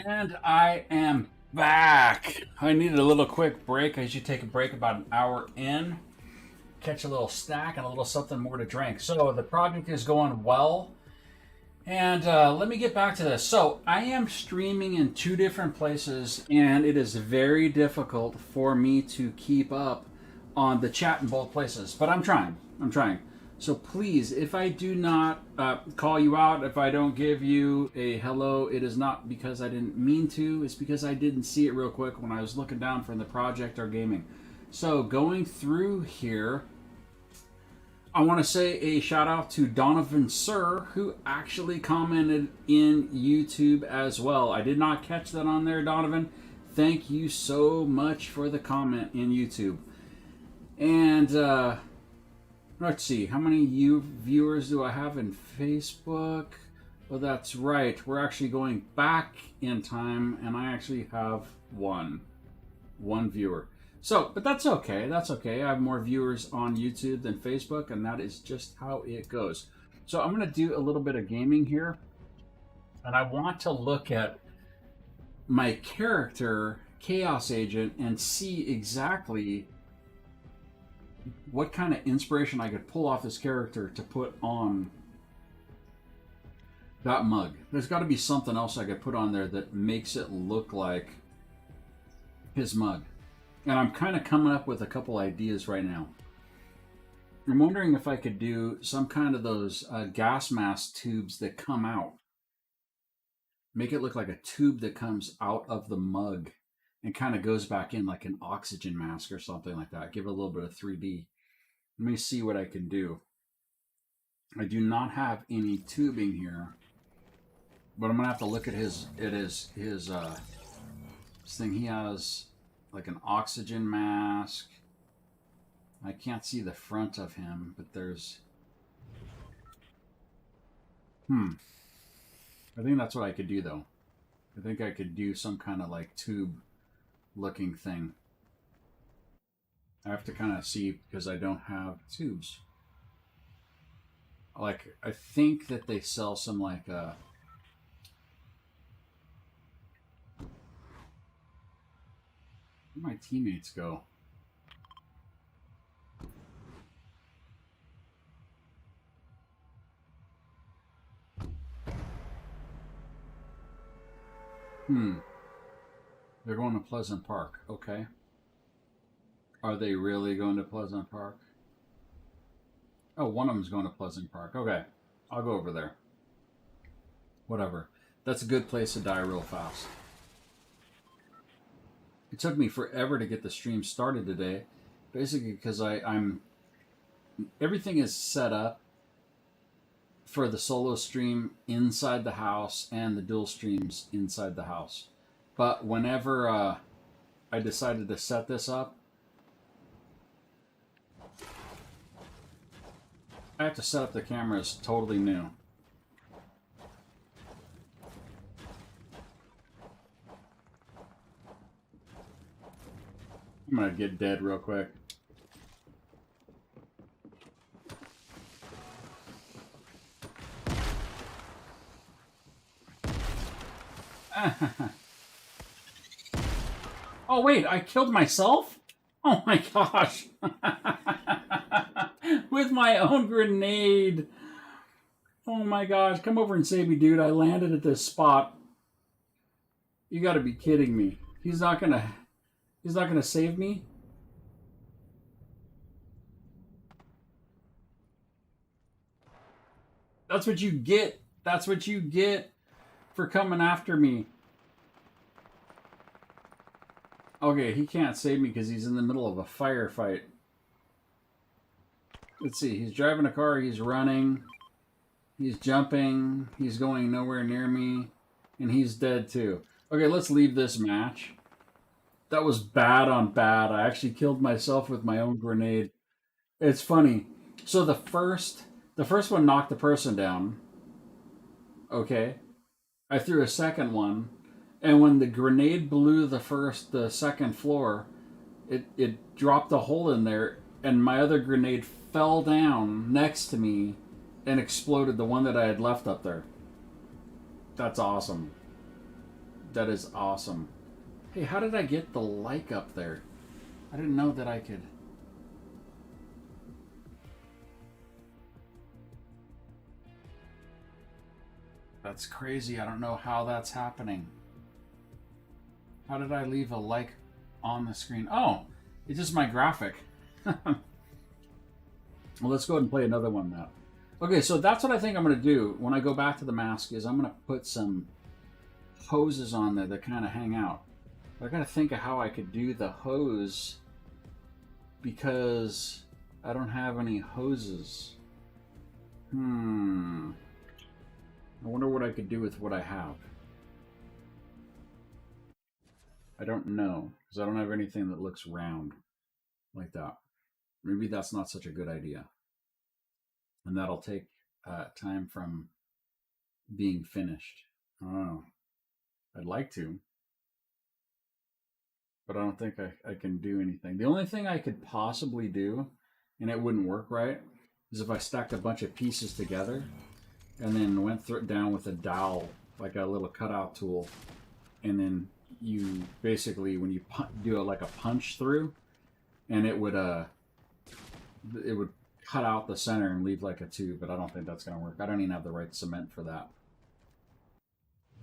And I am back. I needed a little quick break. I usually take a break about an hour in, catch a little snack and a little something more to drink. So the project is going well. And let me get back to this. So I am streaming in 2 different places, and it is very difficult for me to keep up on the chat in both places. But I'm trying. I'm trying. So please, if I do not call you out, if I don't give you a hello, it is not because I didn't mean to. It's because I didn't see it real quick when I was looking down from the project or gaming. So going through here, I want to say a shout out to Donovan Sir, who actually commented in YouTube as well. I did not catch that on there, Donovan. Thank you so much for the comment in YouTube. And let's see, how many viewers do I have in Facebook? Well, that's right. We're actually going back in time, and I actually have one viewer. So, but that's okay. That's okay. I have more viewers on YouTube than Facebook, and that is just how it goes. So I'm going to do a little bit of gaming here, and I want to look at my character, Chaos Agent, and see exactly what kind of inspiration I could pull off this character to put on that mug. There's got to be something else I could put on there that makes it look like his mug. And I'm kind of coming up with a couple ideas right now. I'm wondering if I could do some kind of those gas mask tubes that come out. Make it look like a tube that comes out of the mug and kind of goes back in like an oxygen mask or something like that. Give it a little bit of 3D. Let me see what I can do. I do not have any tubing here, but I'm gonna have to look at his this thing. He has like an oxygen mask. I can't see the front of him, but there's I think that's what I could do though. I think I could do some kind of like tube looking thing. I have to kind of see because I don't have tubes. Like, I think that they sell some like where'd my teammates go? They're going to Pleasant Park. Okay. Are they really going to Pleasant Park? Oh, one of them's going to Pleasant Park. Okay. I'll go over there. Whatever. That's a good place to die real fast. It took me forever to get the stream started today. Basically because I'm... Everything is set up for the solo stream inside the house and the dual streams inside the house. But whenever I decided to set this up, I have to set up the cameras totally new. I'm gonna get dead real quick. Oh wait, I killed myself? Oh my gosh. With my own grenade. Oh my gosh, come over and save me, dude. I landed at this spot. You gotta be kidding me. He's not gonna save me? That's what you get. That's what you get for coming after me. Okay, he can't save me because he's in the middle of a firefight. Let's see, he's driving a car, he's running, he's jumping, he's going nowhere near me, and he's dead too. Okay, let's leave this match. That was bad on bad. I actually killed myself with my own grenade. It's funny. So the first one knocked the person down. Okay. I threw a second one, and when the grenade blew the second floor, it dropped a hole in there, and my other grenade fell down next to me and exploded the one that I had left up there. That's awesome. That is awesome. Hey, how did I get the like up there? I didn't know that I could. That's crazy. I don't know how that's happening. How did I leave a like on the screen? Oh, it's just my graphic. Well, let's go ahead and play another one now. Okay, so that's what I think I'm going to do when I go back to the mask is I'm going to put some hoses on there that kind of hang out. But I got to think of how I could do the hose because I don't have any hoses. I wonder what I could do with what I have. I don't know because I don't have anything that looks round like that. Maybe that's not such a good idea. And that'll take time from being finished. I don't know. I'd like to, but I don't think I can do anything. The only thing I could possibly do, and it wouldn't work right, is if I stacked a bunch of pieces together and then went down with a dowel, like a little cutout tool, and then you basically, when you do like a punch through, and it would cut out the center and leave like a tube, but I don't think that's going to work. I don't even have the right cement for that.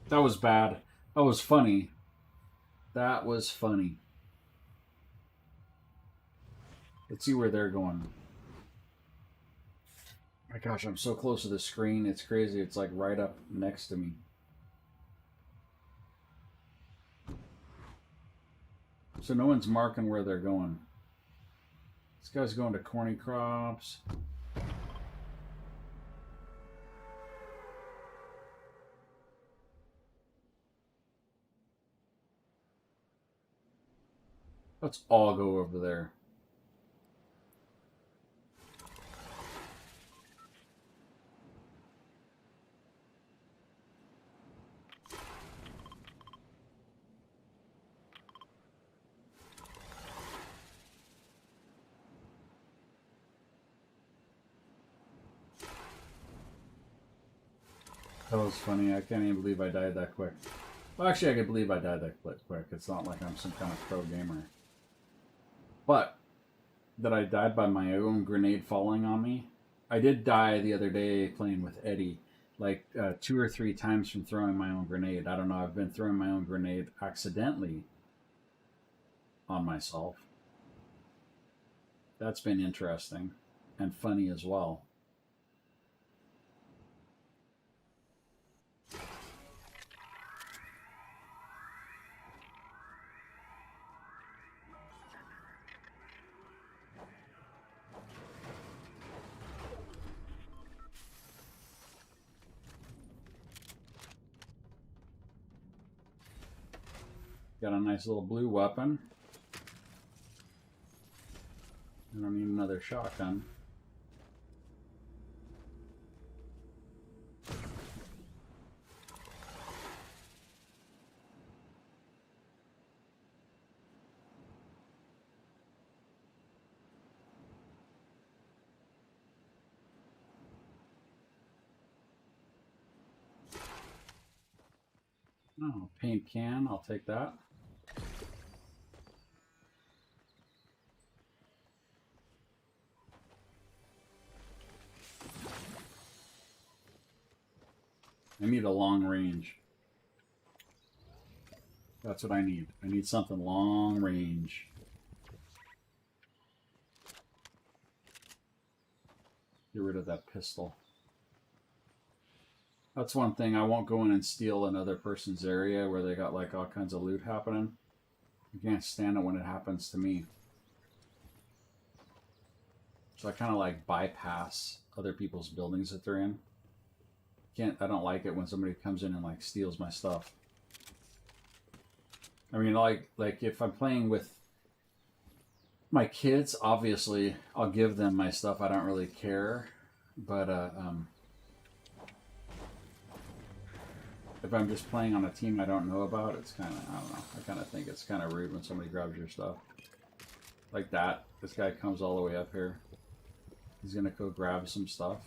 That was bad. That was funny. That was funny. Let's see where they're going. My gosh, I'm so close to the screen. It's crazy. It's like right up next to me. So no one's marking where they're going. This guy's going to corny crops. Let's all go over there. That was funny. I can't even believe I died that quick. Well, actually, I can believe I died that quick. It's not like I'm some kind of pro gamer. But that I died by my own grenade falling on me. I did die the other day playing with Eddie, like 2 or 3 times from throwing my own grenade. I don't know. I've been throwing my own grenade accidentally on myself. That's been interesting and funny as well. Got a nice little blue weapon. I don't need another shotgun. Oh, paint can. I'll take that. I need a long range. That's what I need. I need something long range. Get rid of that pistol. That's one thing. I won't go in and steal another person's area where they got like all kinds of loot happening. I can't stand it when it happens to me. So I kind of like bypass other people's buildings that they're in. I don't like it when somebody comes in and like steals my stuff. I mean, like if I'm playing with my kids, obviously I'll give them my stuff. I don't really care, but if I'm just playing on a team I don't know about, it's kind of, I don't know. I kind of think it's kind of rude when somebody grabs your stuff like that. This guy comes all the way up here. He's gonna go grab some stuff.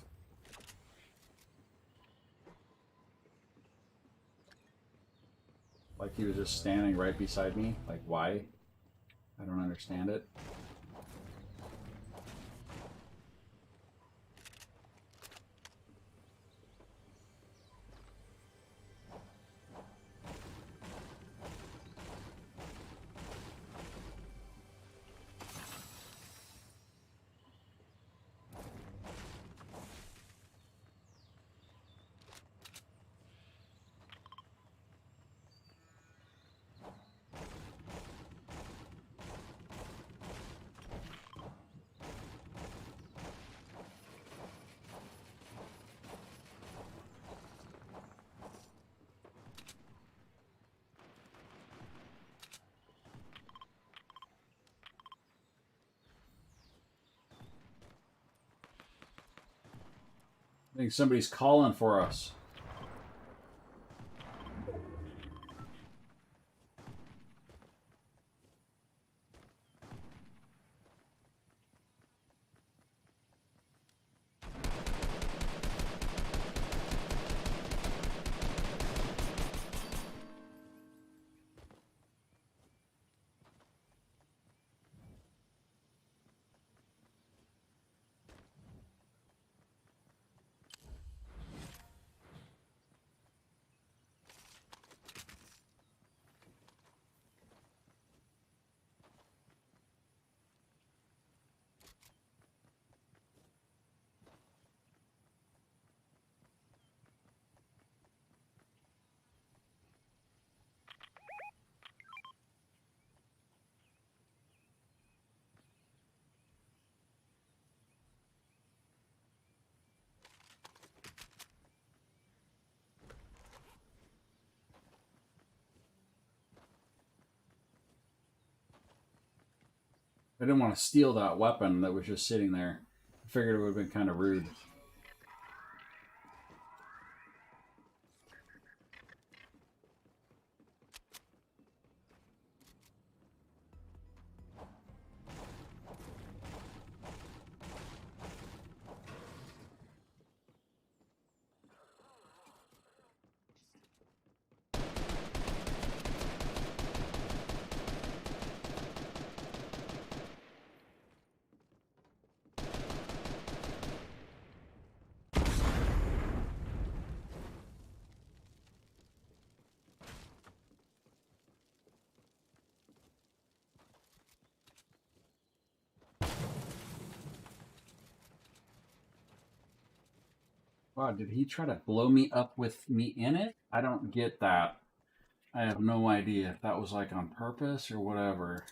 Like he was just standing right beside me. Like, why? I don't understand it. I think somebody's calling for us. I didn't want to steal that weapon that was just sitting there. I figured it would have been kind of rude. Wow, did he try to blow me up with me in it? I don't get that. I have no idea if that was like on purpose or whatever.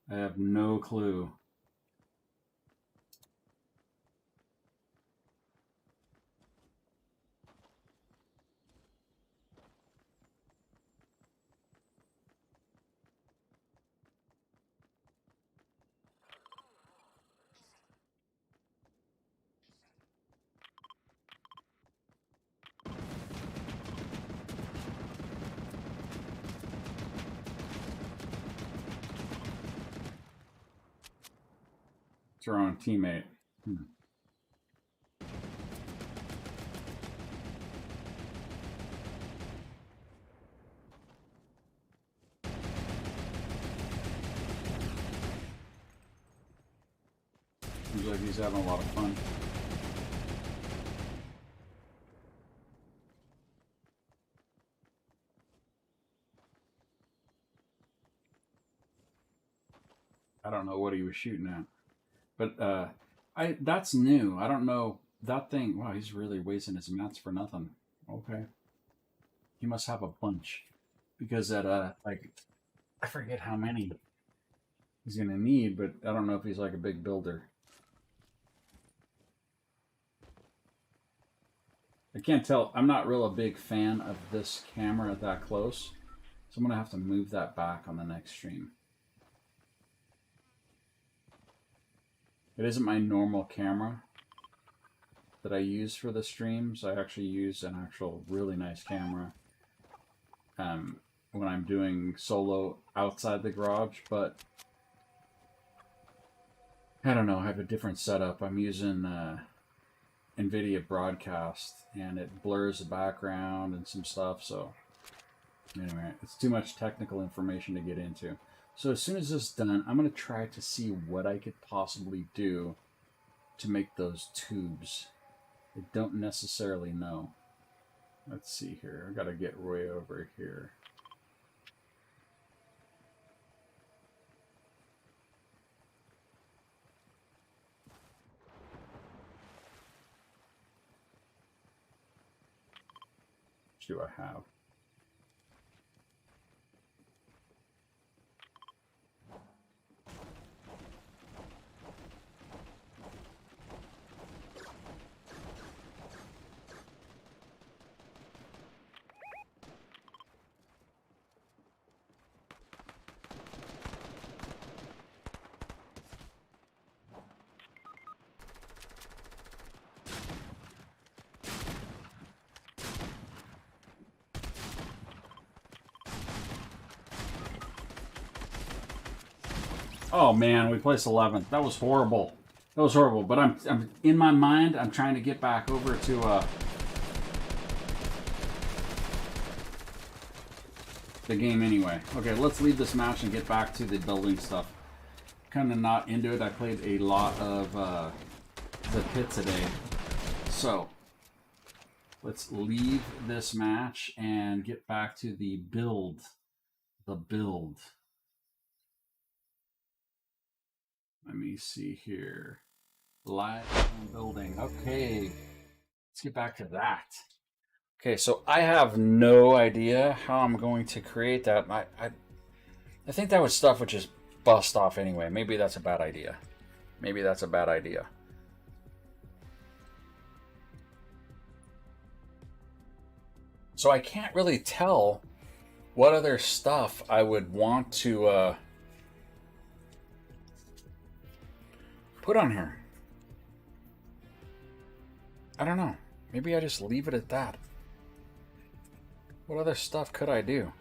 I have no clue. It's our own teammate. Seems like he's having a lot of fun. I don't know what he was shooting at. But that's new. I don't know that thing. Wow, he's really wasting his mats for nothing. Okay, he must have a bunch because at like I forget how many he's gonna need, but I don't know if he's like a big builder. I can't tell. I'm not real a big fan of this camera that close, so I'm gonna have to move that back on the next stream. It isn't my normal camera that I use for the streams. I actually use an actual really nice camera when I'm doing solo outside the garage, but I don't know. I have a different setup. I'm using NVIDIA Broadcast, and it blurs the background and some stuff, so Anyway, it's too much technical information to get into. So as soon as this is done, I'm going to try to see what I could possibly do to make those tubes. I don't necessarily know. Let's see here. I got to get way over here. What do I have? Oh man, we placed 11th. That was horrible. That was horrible. But I'm in my mind, I'm trying to get back over to the game anyway. Okay, let's leave this match and get back to the building stuff. Kind of not into it. I played a lot of the pit today. So let's leave this match and get back to the build. The build. Let me see here. Live building. Okay. Let's get back to that. Okay, so I have no idea how I'm going to create that. I think that was stuff would just bust off anyway. Maybe that's a bad idea. Maybe that's a bad idea. So I can't really tell what other stuff I would want to put on here. I don't know. Maybe I just leave it at that. What other stuff could I do?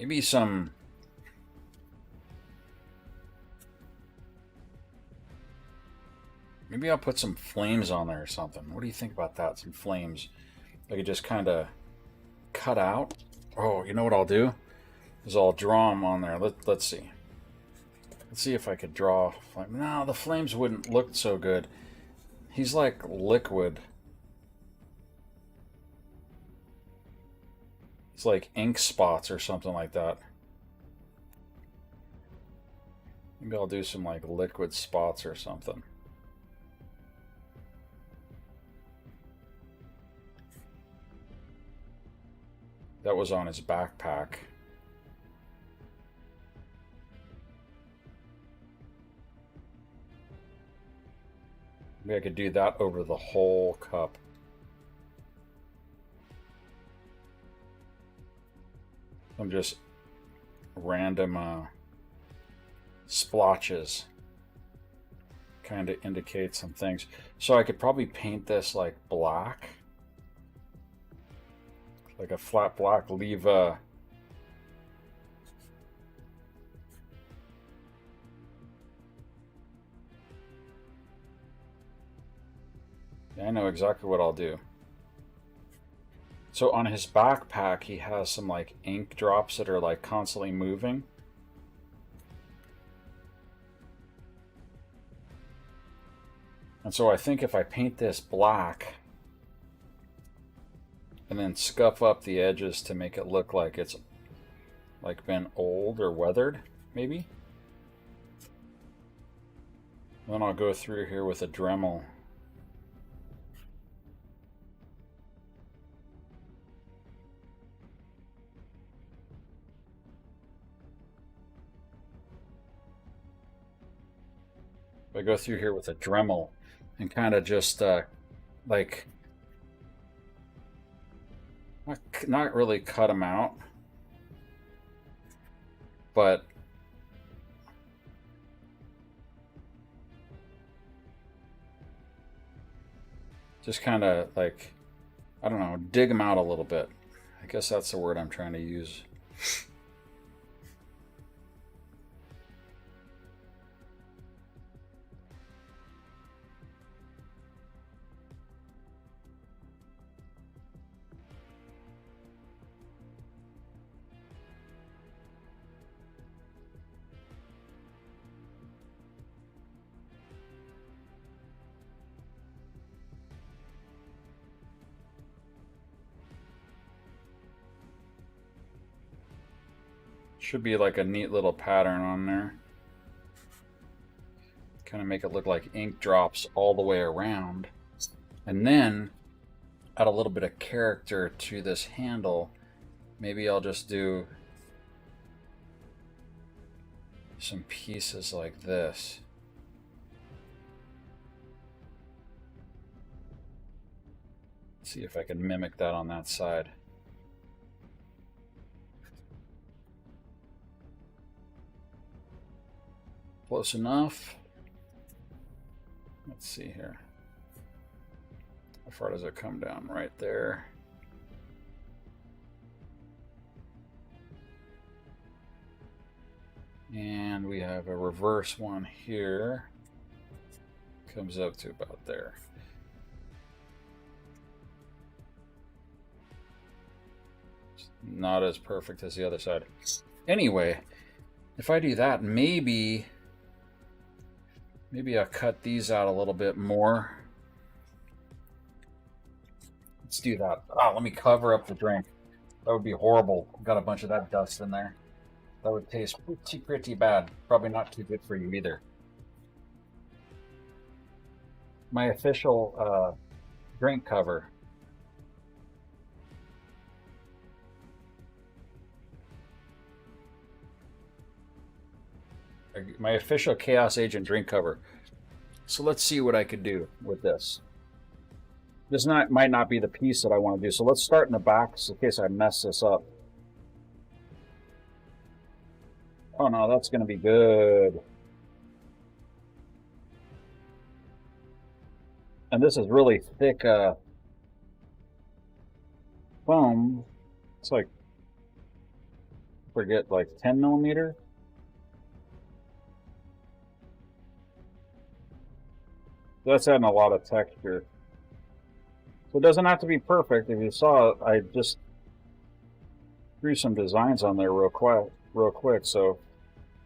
Maybe some... Maybe I'll put some flames on there or something. What do you think about that? Some flames. I could just kind of cut out. Oh, you know what I'll do? Is I'll draw them on there. Let's see. Let's see if I could draw flame. No, the flames wouldn't look so good. He's like liquid. It's like ink spots or something like that. Maybe I'll do some like liquid spots or something. That was on his backpack. Maybe I could do that over the whole cup. Some just random splotches. Kind of indicate some things. So I could probably paint this like black. Like a flat black, leave yeah, I know exactly what I'll do. So on his backpack, he has some like ink drops that are like constantly moving. And so I think if I paint this black and then scuff up the edges to make it look like it's like been old or weathered, maybe. Then I'll go through here with a Dremel. I go through here with a Dremel and kind of just like not really cut them out, but just kind of like, I don't know, dig them out a little bit. I guess that's the word I'm trying to use. Should be like a neat little pattern on there. Kind of make it look like ink drops all the way around. And then add a little bit of character to this handle. Maybe I'll just do some pieces like this. Let's see if I can mimic that on that side. Close enough. Let's see here. How far does it come down? Right there. And we have a reverse one here. Comes up to about there. Not as perfect as the other side. Anyway, if I do that, maybe I'll cut these out a little bit more. Let's do that. Let me cover up the drink. That would be horrible. Got a bunch of that dust in there. That would taste pretty bad. Probably not too good for you either. My official drink cover. My official Chaos Agent drink cover. So let's see what I could do with this. This might not be the piece that I want to do. So let's start in the back in case I mess this up. Oh no, that's going to be good. And this is really thick foam. It's like, forget, like 10 millimeter. That's adding a lot of texture. So it doesn't have to be perfect. If you saw it, I just threw some designs on there real quick. So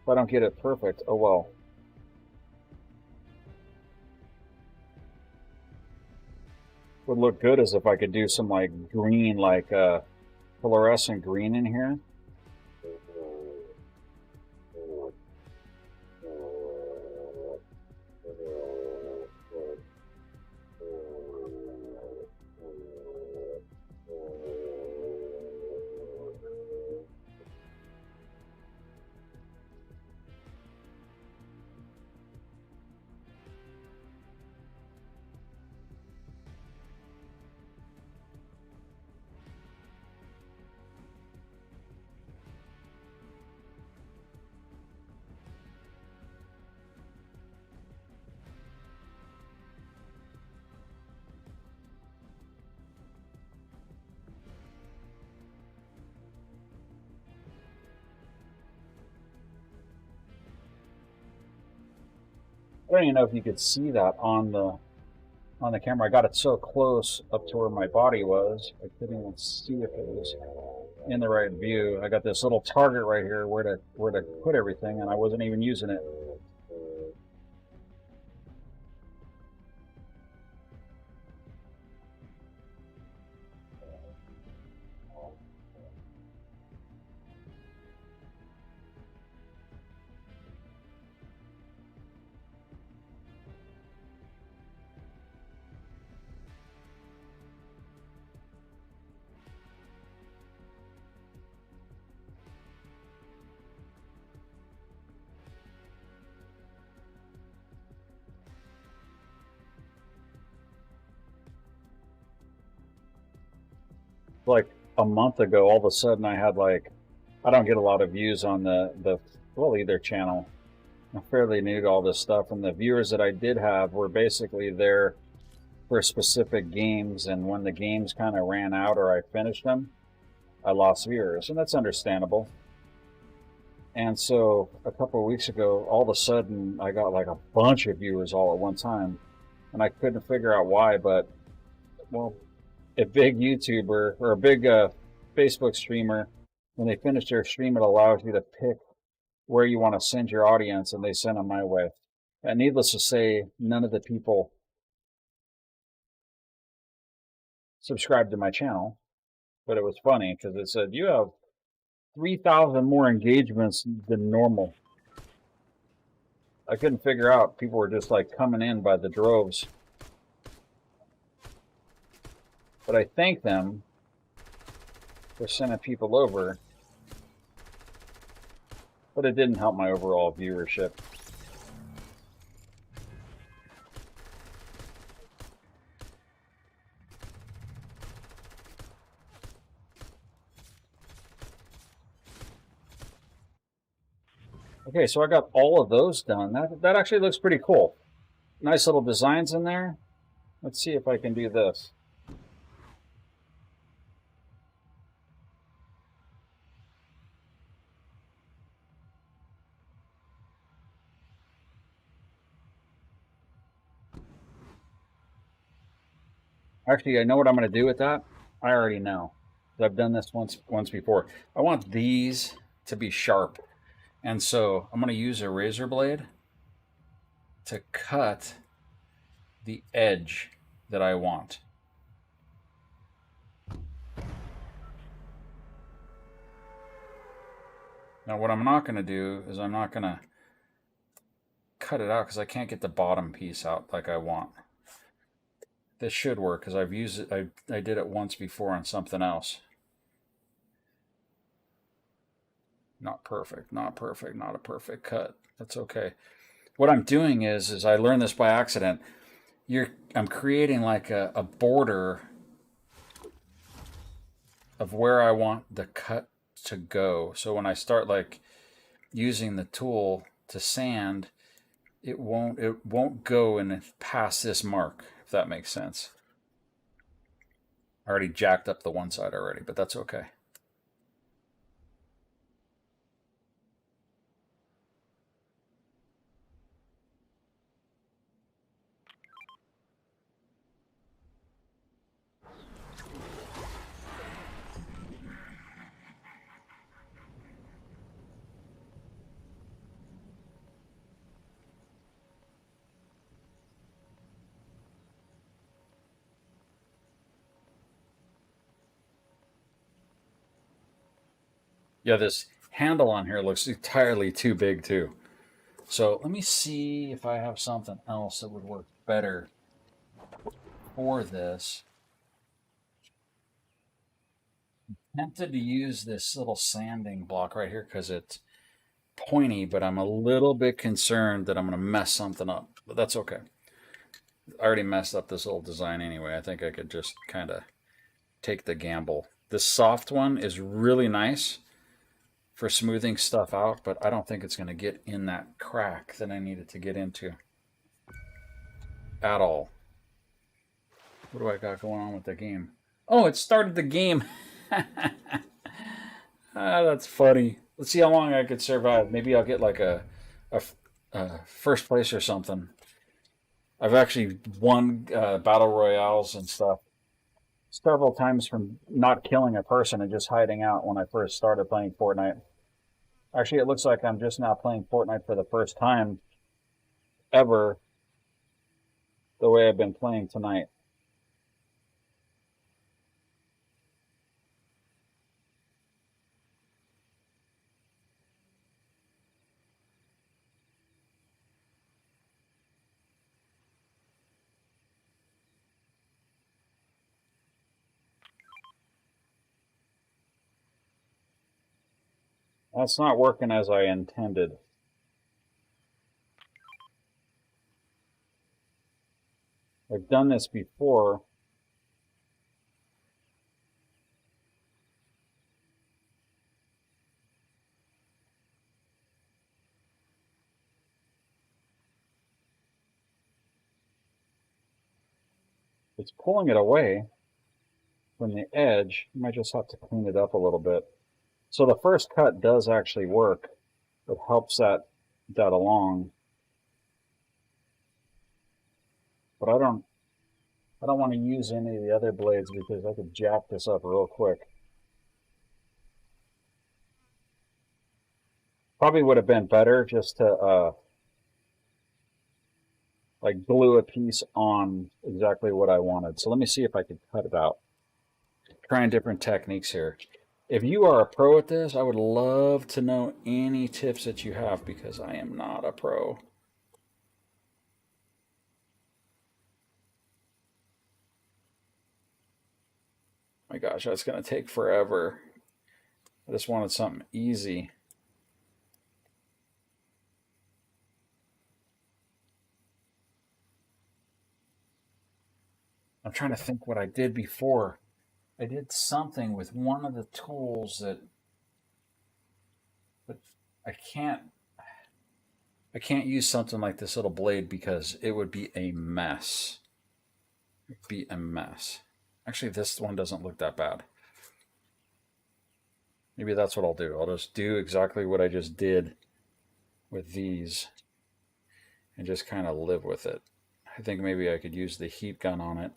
if I don't get it perfect, oh well. Would look good as if I could do some like green, like fluorescent green in here. I don't even know if you could see that on the camera. I got it so close up to where my body was, I couldn't even see if it was in the right view. I got this little target right here where to put everything, and I wasn't even using it. Like a month ago, all of a sudden I had like, I don't get a lot of views on the either channel. I'm fairly new to all this stuff, and the viewers that I did have were basically there for specific games, and when the games kind of ran out or I finished them, I lost viewers, and that's understandable. And so a couple of weeks ago, all of a sudden I got like a bunch of viewers all at one time, and I couldn't figure out why, but well, a big YouTuber or a big Facebook streamer, when they finish their stream, it allows you to pick where you want to send your audience, and they send them my way. And needless to say, none of the people subscribed to my channel, but it was funny because it said, you have 3,000 more engagements than normal. I couldn't figure out. People were just like coming in by the droves. But I thank them for sending people over. But it didn't help my overall viewership. Okay, so I got all of those done. That actually looks pretty cool. Nice little designs in there. Let's see if I can do this. Actually, I know what I'm going to do with that. I already know. I've done this once before. I want these to be sharp. And so I'm going to use a razor blade to cut the edge that I want. Now what I'm not going to do is I'm not going to cut it out because I can't get the bottom piece out like I want. This should work because I've used it. I did it once before on something else. Not perfect, not perfect, not a perfect cut. That's okay. What I'm doing is I learned this by accident. I'm creating like a border of where I want the cut to go. So when I start like using the tool to sand, it won't go and past this mark, if that makes sense. I already jacked up the one side already, but that's okay. Yeah, this handle on here looks entirely too big too. So let me see if I have something else that would work better for this. I'm tempted to use this little sanding block right here because it's pointy, but I'm a little bit concerned that I'm going to mess something up. But that's okay. I already messed up this little design anyway. I think I could just kind of take the gamble. This soft one is really nice for smoothing stuff out, but I don't think it's going to get in that crack that I need it to get into at all. What do I got going on with the game? Oh, it started the game. That's funny. Let's see how long I could survive. Maybe I'll get like a first place or something. I've actually won battle royales and stuff several times from not killing a person and just hiding out when I first started playing Fortnite. Actually, it looks like I'm just now playing Fortnite for the first time ever the way I've been playing tonight. That's not working as I intended. I've done this before. It's pulling it away from the edge. You might just have to clean it up a little bit. So the first cut does actually work. It helps that along. But I don't want to use any of the other blades because I could jack this up real quick. Probably would have been better just to like glue a piece on exactly what I wanted. So let me see if I can cut it out. Trying different techniques here. If you are a pro at this, I would love to know any tips that you have because I am not a pro. My gosh, that's going to take forever. I just wanted something easy. I'm trying to think what I did before. I did something with one of the tools that, but I can't. I can't use something like this little blade because it would be a mess. It'd be a mess. Actually, this one doesn't look that bad. Maybe that's what I'll do. I'll just do exactly what I just did with these and just kind of live with it. I think maybe I could use the heat gun on it.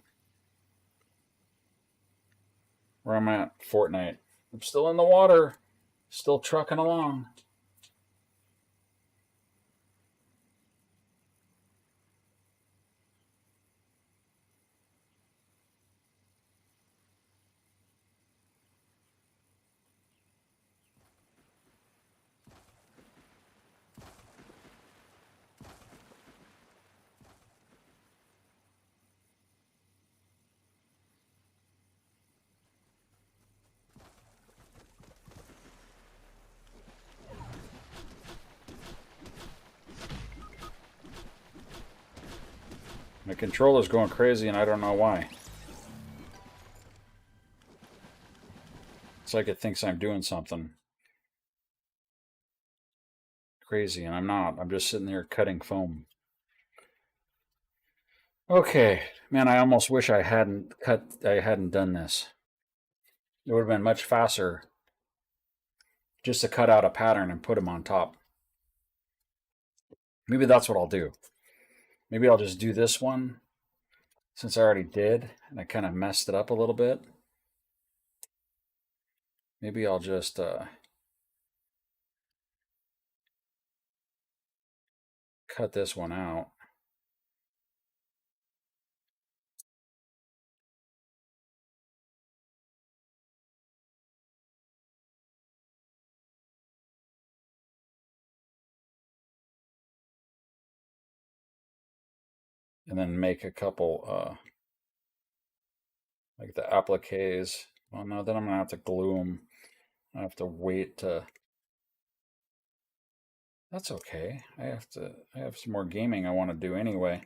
Where I'm at, Fortnite. I'm still in the water, still trucking along. My controller's going crazy and I don't know why. It's like it thinks I'm doing something crazy and I'm not. I'm just sitting there cutting foam. Okay, man, I almost wish I hadn't done this. It would have been much faster just to cut out a pattern and put them on top. Maybe that's what I'll do. Maybe I'll just do this one since I already did and I kind of messed it up a little bit. Maybe I'll just cut this one out. And then make a couple like the appliques. Well, no, then I'm gonna have to glue them. I have to wait to. That's okay. I have to. I have some more gaming I want to do anyway.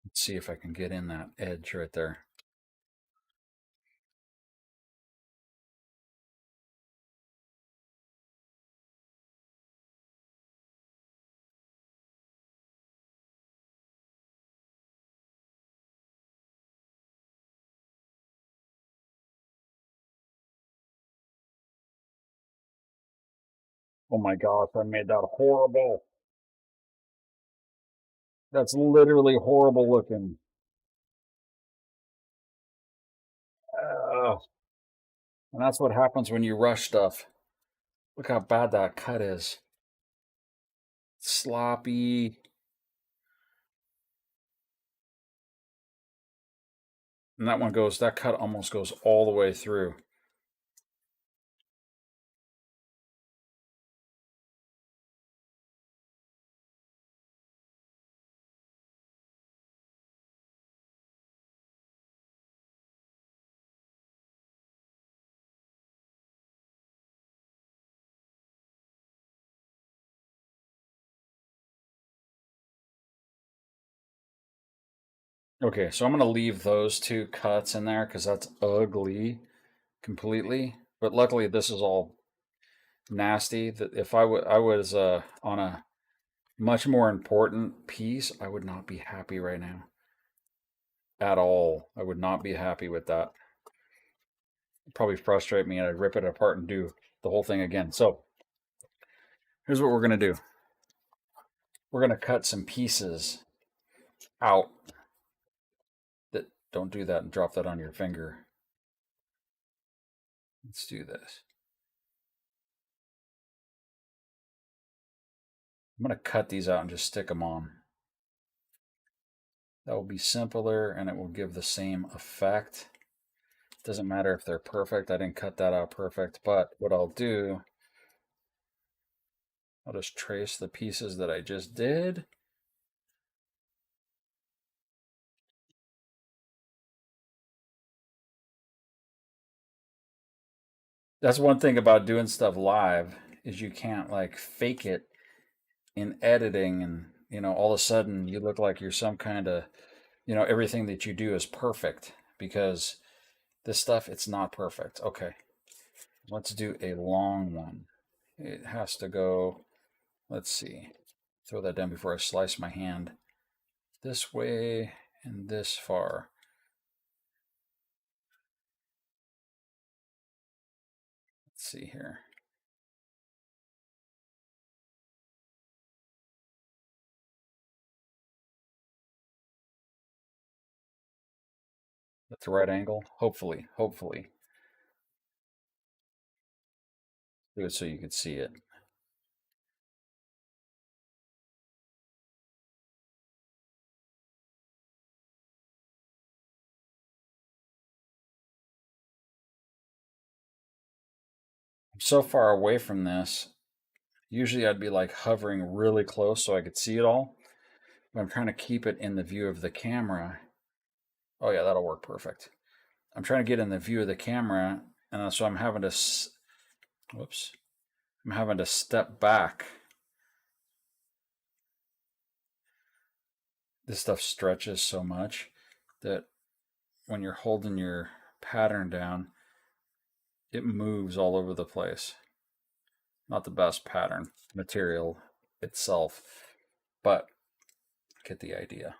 Let's see if I can get in that edge right there. Oh my gosh, I made that horrible. That's literally horrible looking. Ugh. And that's what happens when you rush stuff. Look how bad that cut is. Sloppy. And that one goes, that cut almost goes all the way through. Okay, so I'm going to leave those two cuts in there because that's ugly completely. But luckily, this is all nasty. That if I was on a much more important piece, I would not be happy right now at all. I would not be happy with that. It'd probably frustrate me, and I'd rip it apart and do the whole thing again. So here's what we're going to do. We're going to cut some pieces out. That don't do that and drop that on your finger. Let's do this. I'm going to cut these out and just stick them on. That will be simpler and it will give the same effect. Doesn't matter if they're perfect. I didn't cut that out perfect, but what I'll do, I'll just trace the pieces that I just did. That's one thing about doing stuff live is you can't like fake it in editing and all of a sudden you look like you're some kind of everything that you do is perfect because this stuff it's not perfect. Okay, let's do a long one. It has to go, let's see, throw that down before I slice my hand, this way and this far. Let's see here. That's the right angle. Hopefully. Do it so you can see it. I'm so far away from this. Usually I'd be like hovering really close so I could see it all. But I'm trying to keep it in the view of the camera. Oh yeah, that'll work perfect. I'm trying to get in the view of the camera, and so I'm having to, whoops, I'm having to step back. This stuff stretches so much that when you're holding your pattern down, it moves all over the place. Not the best pattern material itself, but get the idea.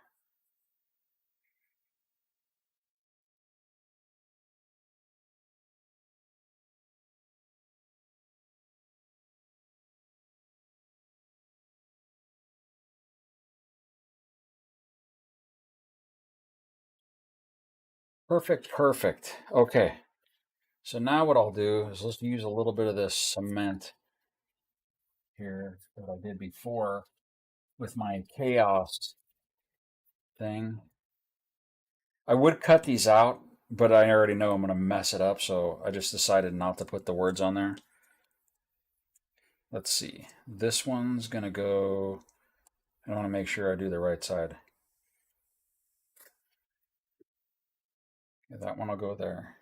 Perfect. Okay. So now what I'll do is let's use a little bit of this cement here that I did before with my chaos thing. I would cut these out, but I already know I'm going to mess it up, so I just decided not to put the words on there. Let's see. This one's going to go, I want to make sure I do the right side. Yeah, that one will go there.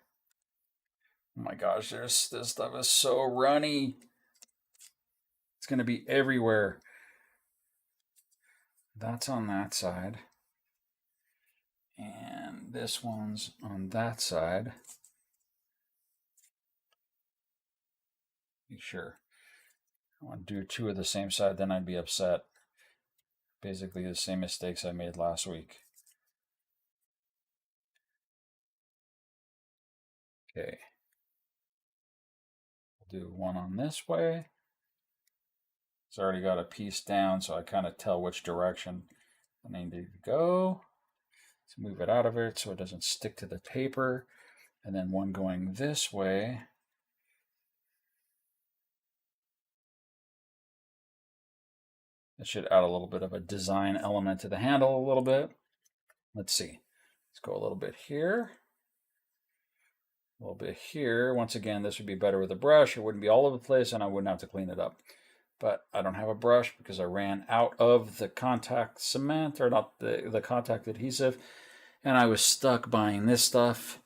Oh my gosh, this stuff is so runny. It's going to be everywhere. That's on that side. And this one's on that side. Be sure. I want to do two of the same side, then I'd be upset. Basically the same mistakes I made last week. Okay. We'll do one on this way. It's already got a piece down, so I kind of tell which direction I need to go. Let's move it out of it so it doesn't stick to the paper. And then one going this way. It should add a little bit of a design element to the handle a little bit. Let's see. Let's go a little bit here. A little bit here. Once again, this would be better with a brush. It wouldn't be all over the place and I wouldn't have to clean it up. But I don't have a brush because I ran out of the contact cement, or not the contact adhesive, and I was stuck buying this stuff.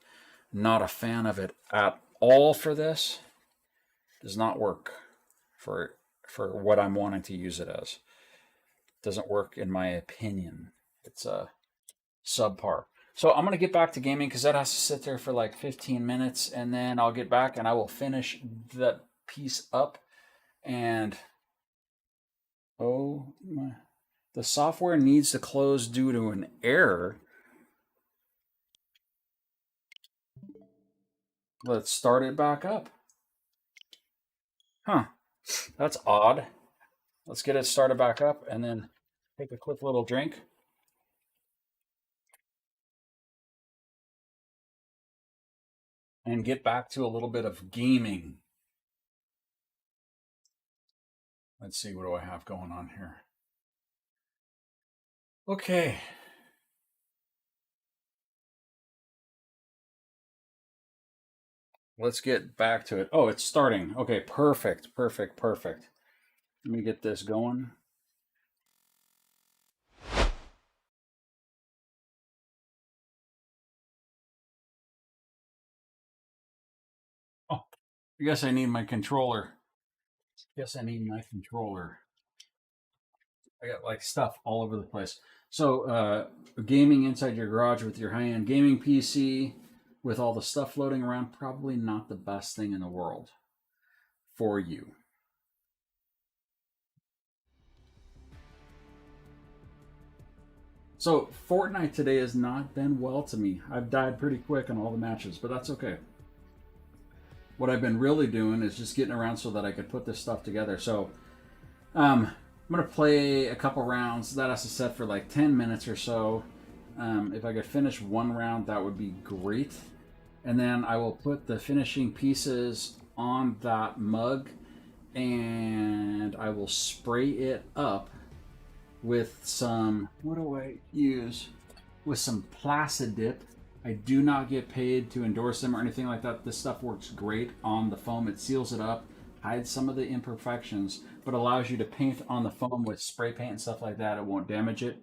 Not a fan of it at all for this. Does not work for what I'm wanting to use it as. Doesn't work in my opinion. It's a subpar. So I'm going to get back to gaming because that has to sit there for like 15 minutes, and then I'll get back and I will finish that piece up. And oh my, the software needs to close due to an error. Let's start it back up. Huh, that's odd. Let's get it started back up and then take a quick little drink. And get back to a little bit of gaming. Let's see, what do I have going on here? Okay. let's get back to it. Oh, it's starting. Okay, perfect, perfect, perfect. Let me get this going. Oh, I guess I need my controller. Guess I need my controller. I got like stuff all over the place. So, gaming inside your garage with your high-end gaming PC with all the stuff floating around, probably not the best thing in the world for you. So, Fortnite today has not been well to me. I've died pretty quick on all the matches, but that's okay. What I've been really doing is just getting around so that I could put this stuff together. So, I'm going to play a couple rounds. That has to set for like 10 minutes or so. If I could finish one round, that would be great. And then I will put the finishing pieces on that mug and I will spray it up with some, what do I use? With some Placidip. I do not get paid to endorse them or anything like that. This stuff works great on the foam. It seals it up, hides some of the imperfections, but allows you to paint on the foam with spray paint and stuff like that. It won't damage it.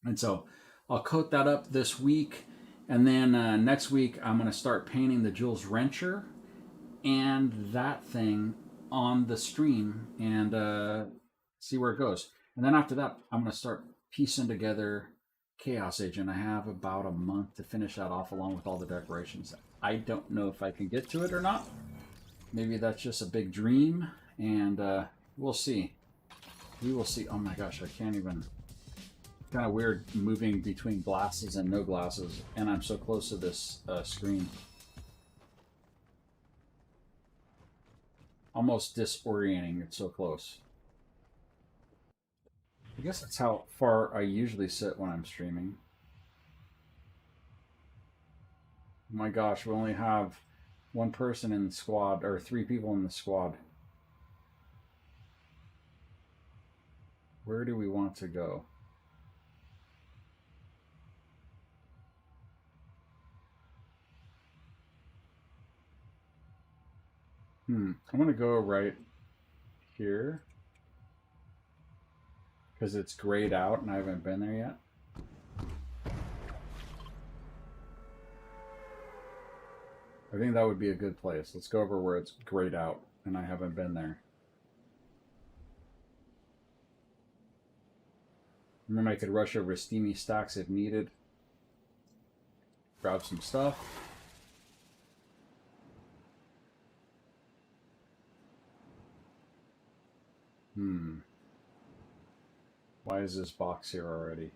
And so I'll coat that up this week. And then next week, I'm going to start painting the Jules Wrencher and that thing on the stream and see where it goes. And then after that, I'm going to start piecing together Chaos Agent. I have about a month to finish that off along with all the decorations. I don't know if I can get to it or not. Maybe that's just a big dream, and we'll see. We will see. Oh my gosh, I can't even. Kind of weird moving between glasses and no glasses, and I'm so close to this screen. Almost disorienting, it's so close. I guess that's how far I usually sit when I'm streaming. Oh my gosh, we only have one person in the squad, or 3 people in the squad. Where do we want to go? I'm going to go right here because it's grayed out and I haven't been there yet. I think that would be a good place. Let's go over where it's grayed out and I haven't been there. Remember, I could rush over steamy stacks if needed. Grab some stuff. Why is this box here already?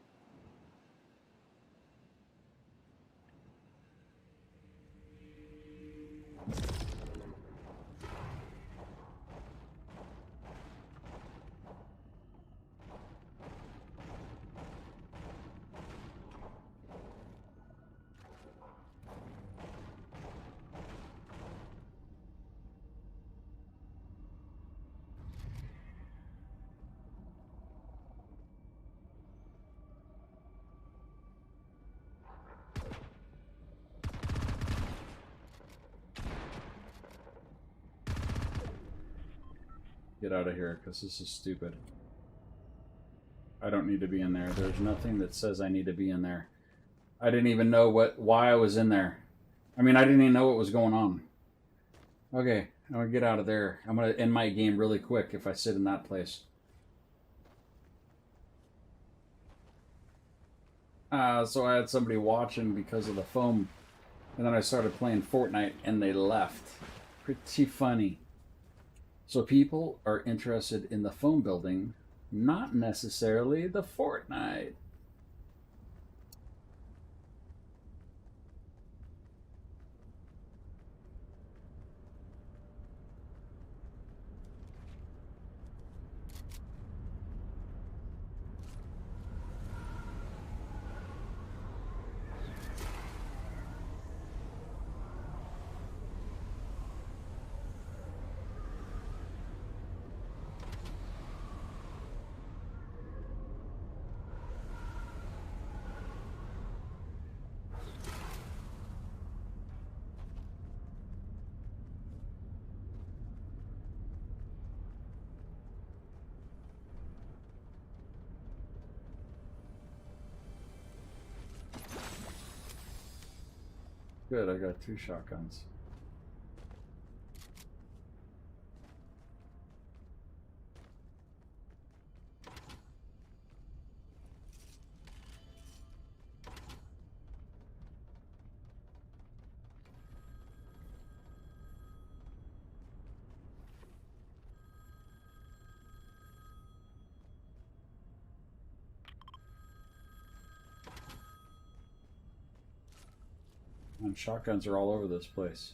Get out of here, because this is stupid. I don't need to be in there. There's nothing that says I need to be in there. I didn't even know why I was in there. I mean, I didn't even know what was going on. Okay, I'm going to get out of there. I'm going to end my game really quick if I sit in that place. So I had somebody watching because of the foam. And then I started playing Fortnite and they left. Pretty funny. So people are interested in the phone building, not necessarily the Fortnite. Good, I got 2 shotguns. And shotguns are all over this place.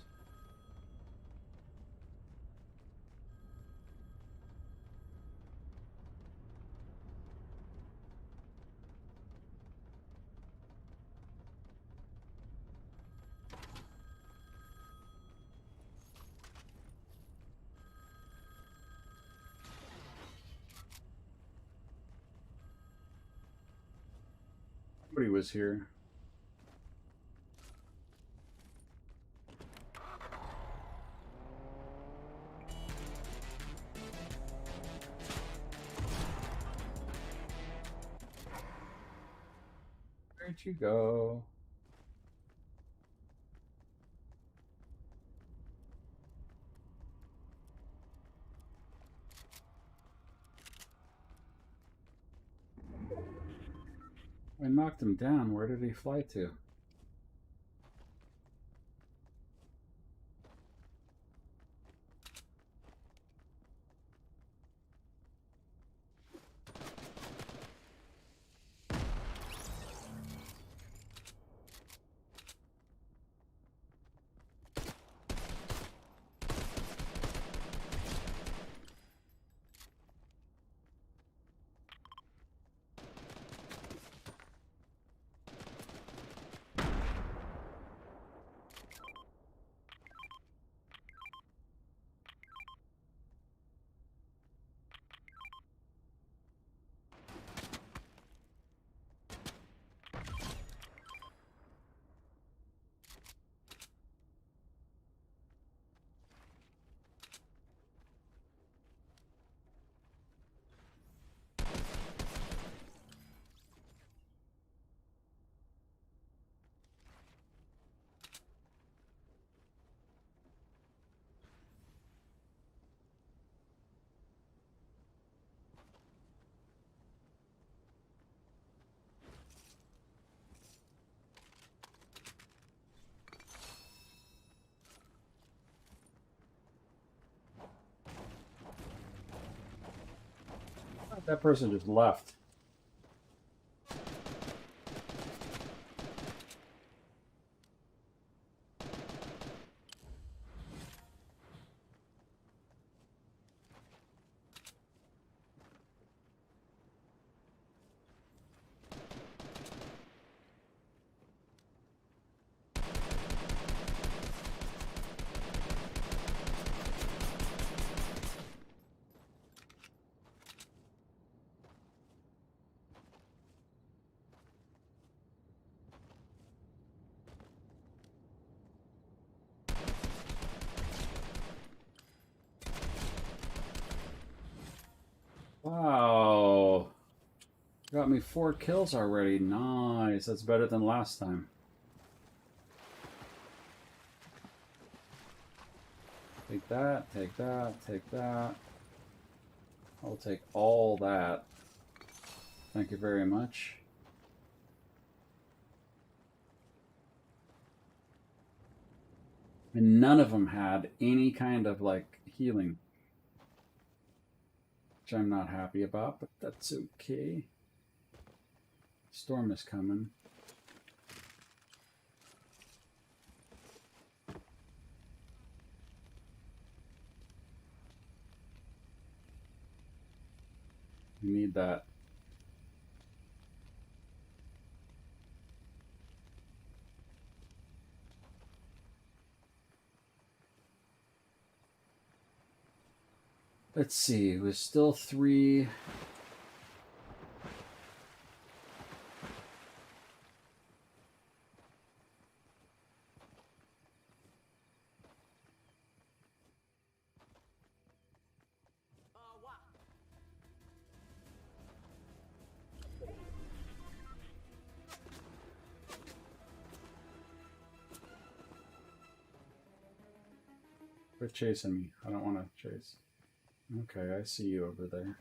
Nobody was here. Where'd you go? I knocked him down. Where did he fly to? That person just left. Wow. Got me 4 kills already. Nice. That's better than last time. Take that, take that, take that. I'll take all that. Thank you very much. And none of them had any kind of like healing, which I'm not happy about, but that's okay. Storm is coming. We need that. Let's see, it was still 3. Quit chasing me. I don't want to chase. Okay, I see you over there.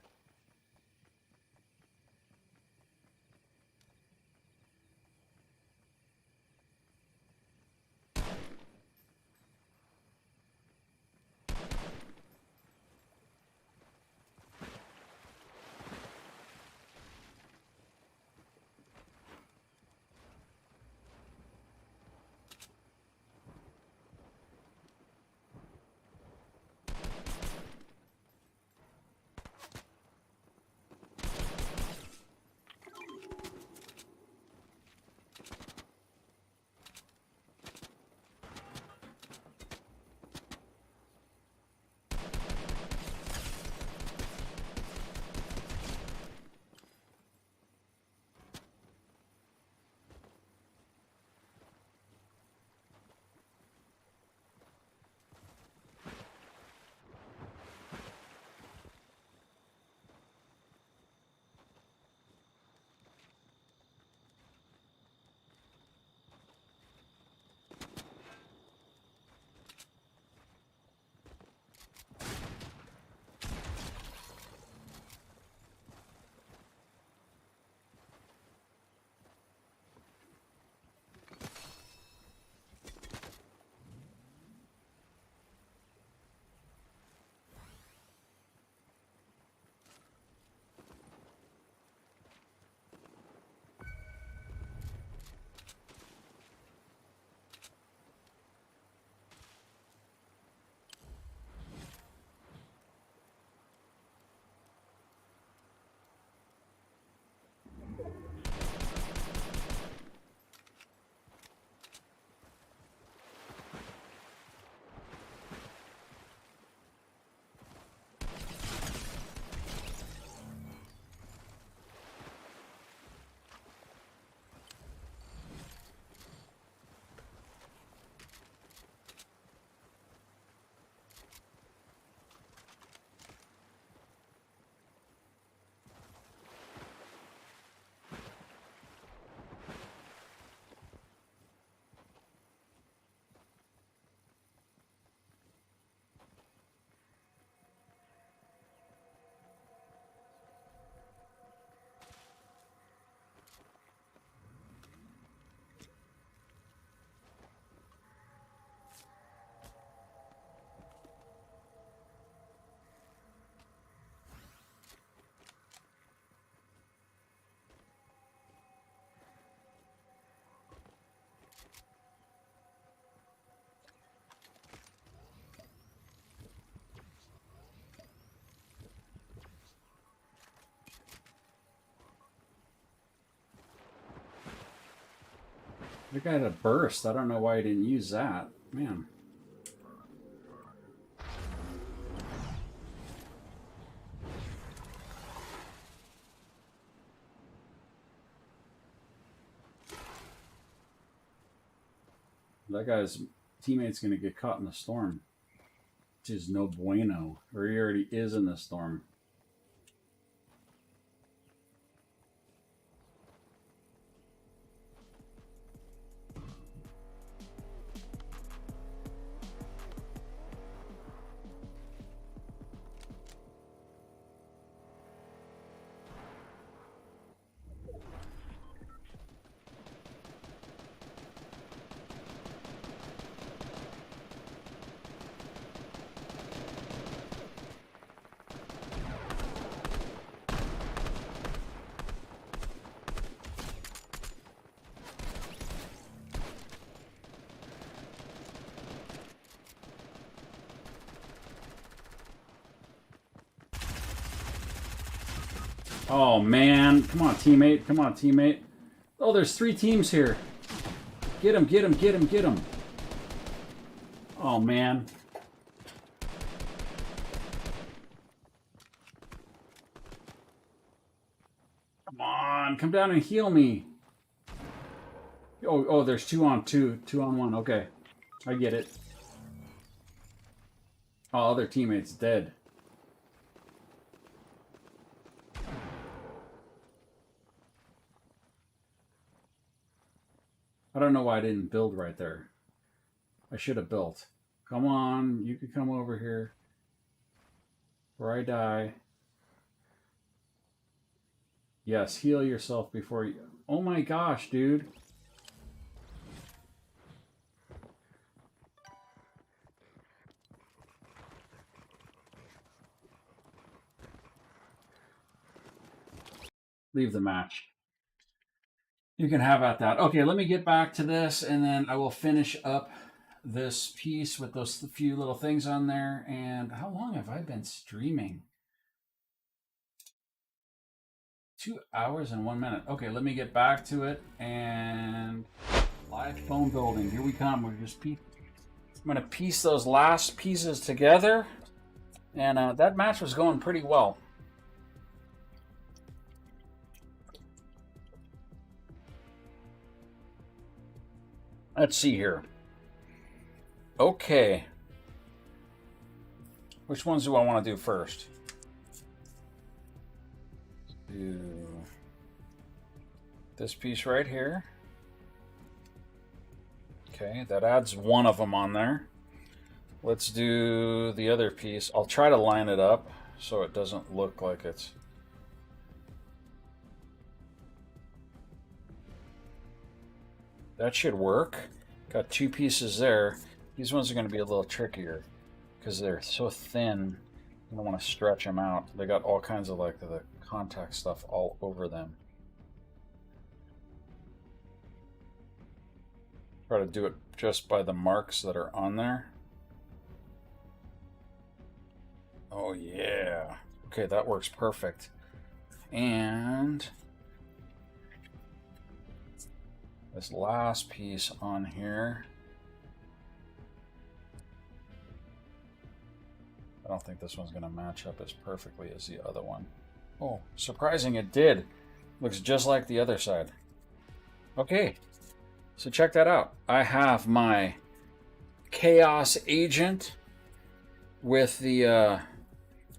The guy had a burst. I don't know why he didn't use that. Man. That guy's teammate's going to get caught in the storm. Which is no bueno. Or he already is in the storm. Oh, man. Come on, teammate. Come on, teammate. Oh, there's 3 teams here. Get him, get him, get him, get him. Oh, man. Come on. Come down and heal me. Oh, there's 2 on 2. 2 on 1. Okay. I get it. Oh, other teammate's dead. I don't know why I didn't build right there. I should have built. Come on, you can come over here. Before I die. Yes, heal yourself before you... Oh my gosh, dude. Leave the match. You can have at that. Okay, let me get back to this, and then I will finish up this piece with those few little things on there. And how long have I been streaming? 2 hours and 1 minute. Okay, let me get back to it. And live phone building. Here we come. We're just I'm going to piece those last pieces together. And that match was going pretty well. Let's see here. Okay. Which ones do I want to do first? Do this piece right here. Okay, that adds one of them on there. Let's do the other piece. I'll try to line it up so it doesn't look like it's... That should work. Got two pieces there. These ones are going to be a little trickier because they're so thin. I don't want to stretch them out. They got all kinds of like the contact stuff all over them. Try to do it just by the marks that are on there. Oh yeah. Okay, that works perfect. And this last piece on here, I don't think this one's going to match up as perfectly as the other one. Oh, surprising it did. Looks just like the other side. Okay, so check that out. I have my Chaos Agent with the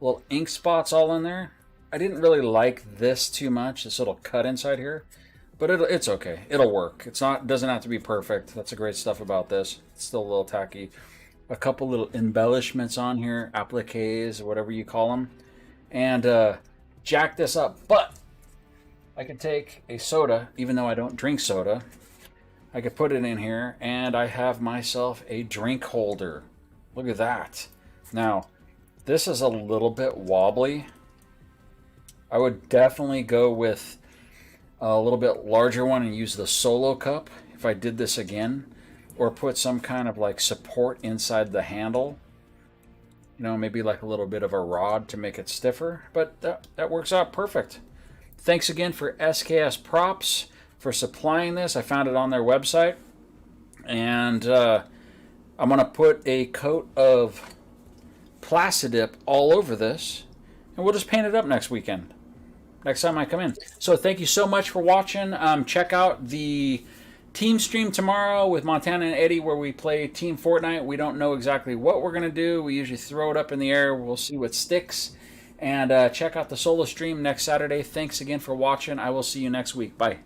little ink spots all in there. I didn't really like this too much, this little cut inside here. But it's okay. It'll work. It doesn't have to be perfect. That's the great stuff about this. It's still a little tacky. A couple little embellishments on here, appliques, or whatever you call them, and jack this up. But I could take a soda, even though I don't drink soda. I could put it in here, and I have myself a drink holder. Look at that. Now, this is a little bit wobbly. I would definitely go with a little bit larger one and use the solo cup if I did this again, or put some kind of like support inside the handle, you know, maybe like a little bit of a rod to make it stiffer, but that works out perfect. Thanks again for SKS Props for supplying this. I found it on their website, and I'm going to put a coat of Placidip all over this, and we'll just paint it up next weekend. Next time I come in. So thank you so much for watching. Check out the team stream tomorrow with Montana and Eddie where we play Team Fortnite. We don't know exactly what we're going to do. We usually throw it up in the air. We'll see what sticks. And check out the solo stream next Saturday. Thanks again for watching. I will see you next week. Bye.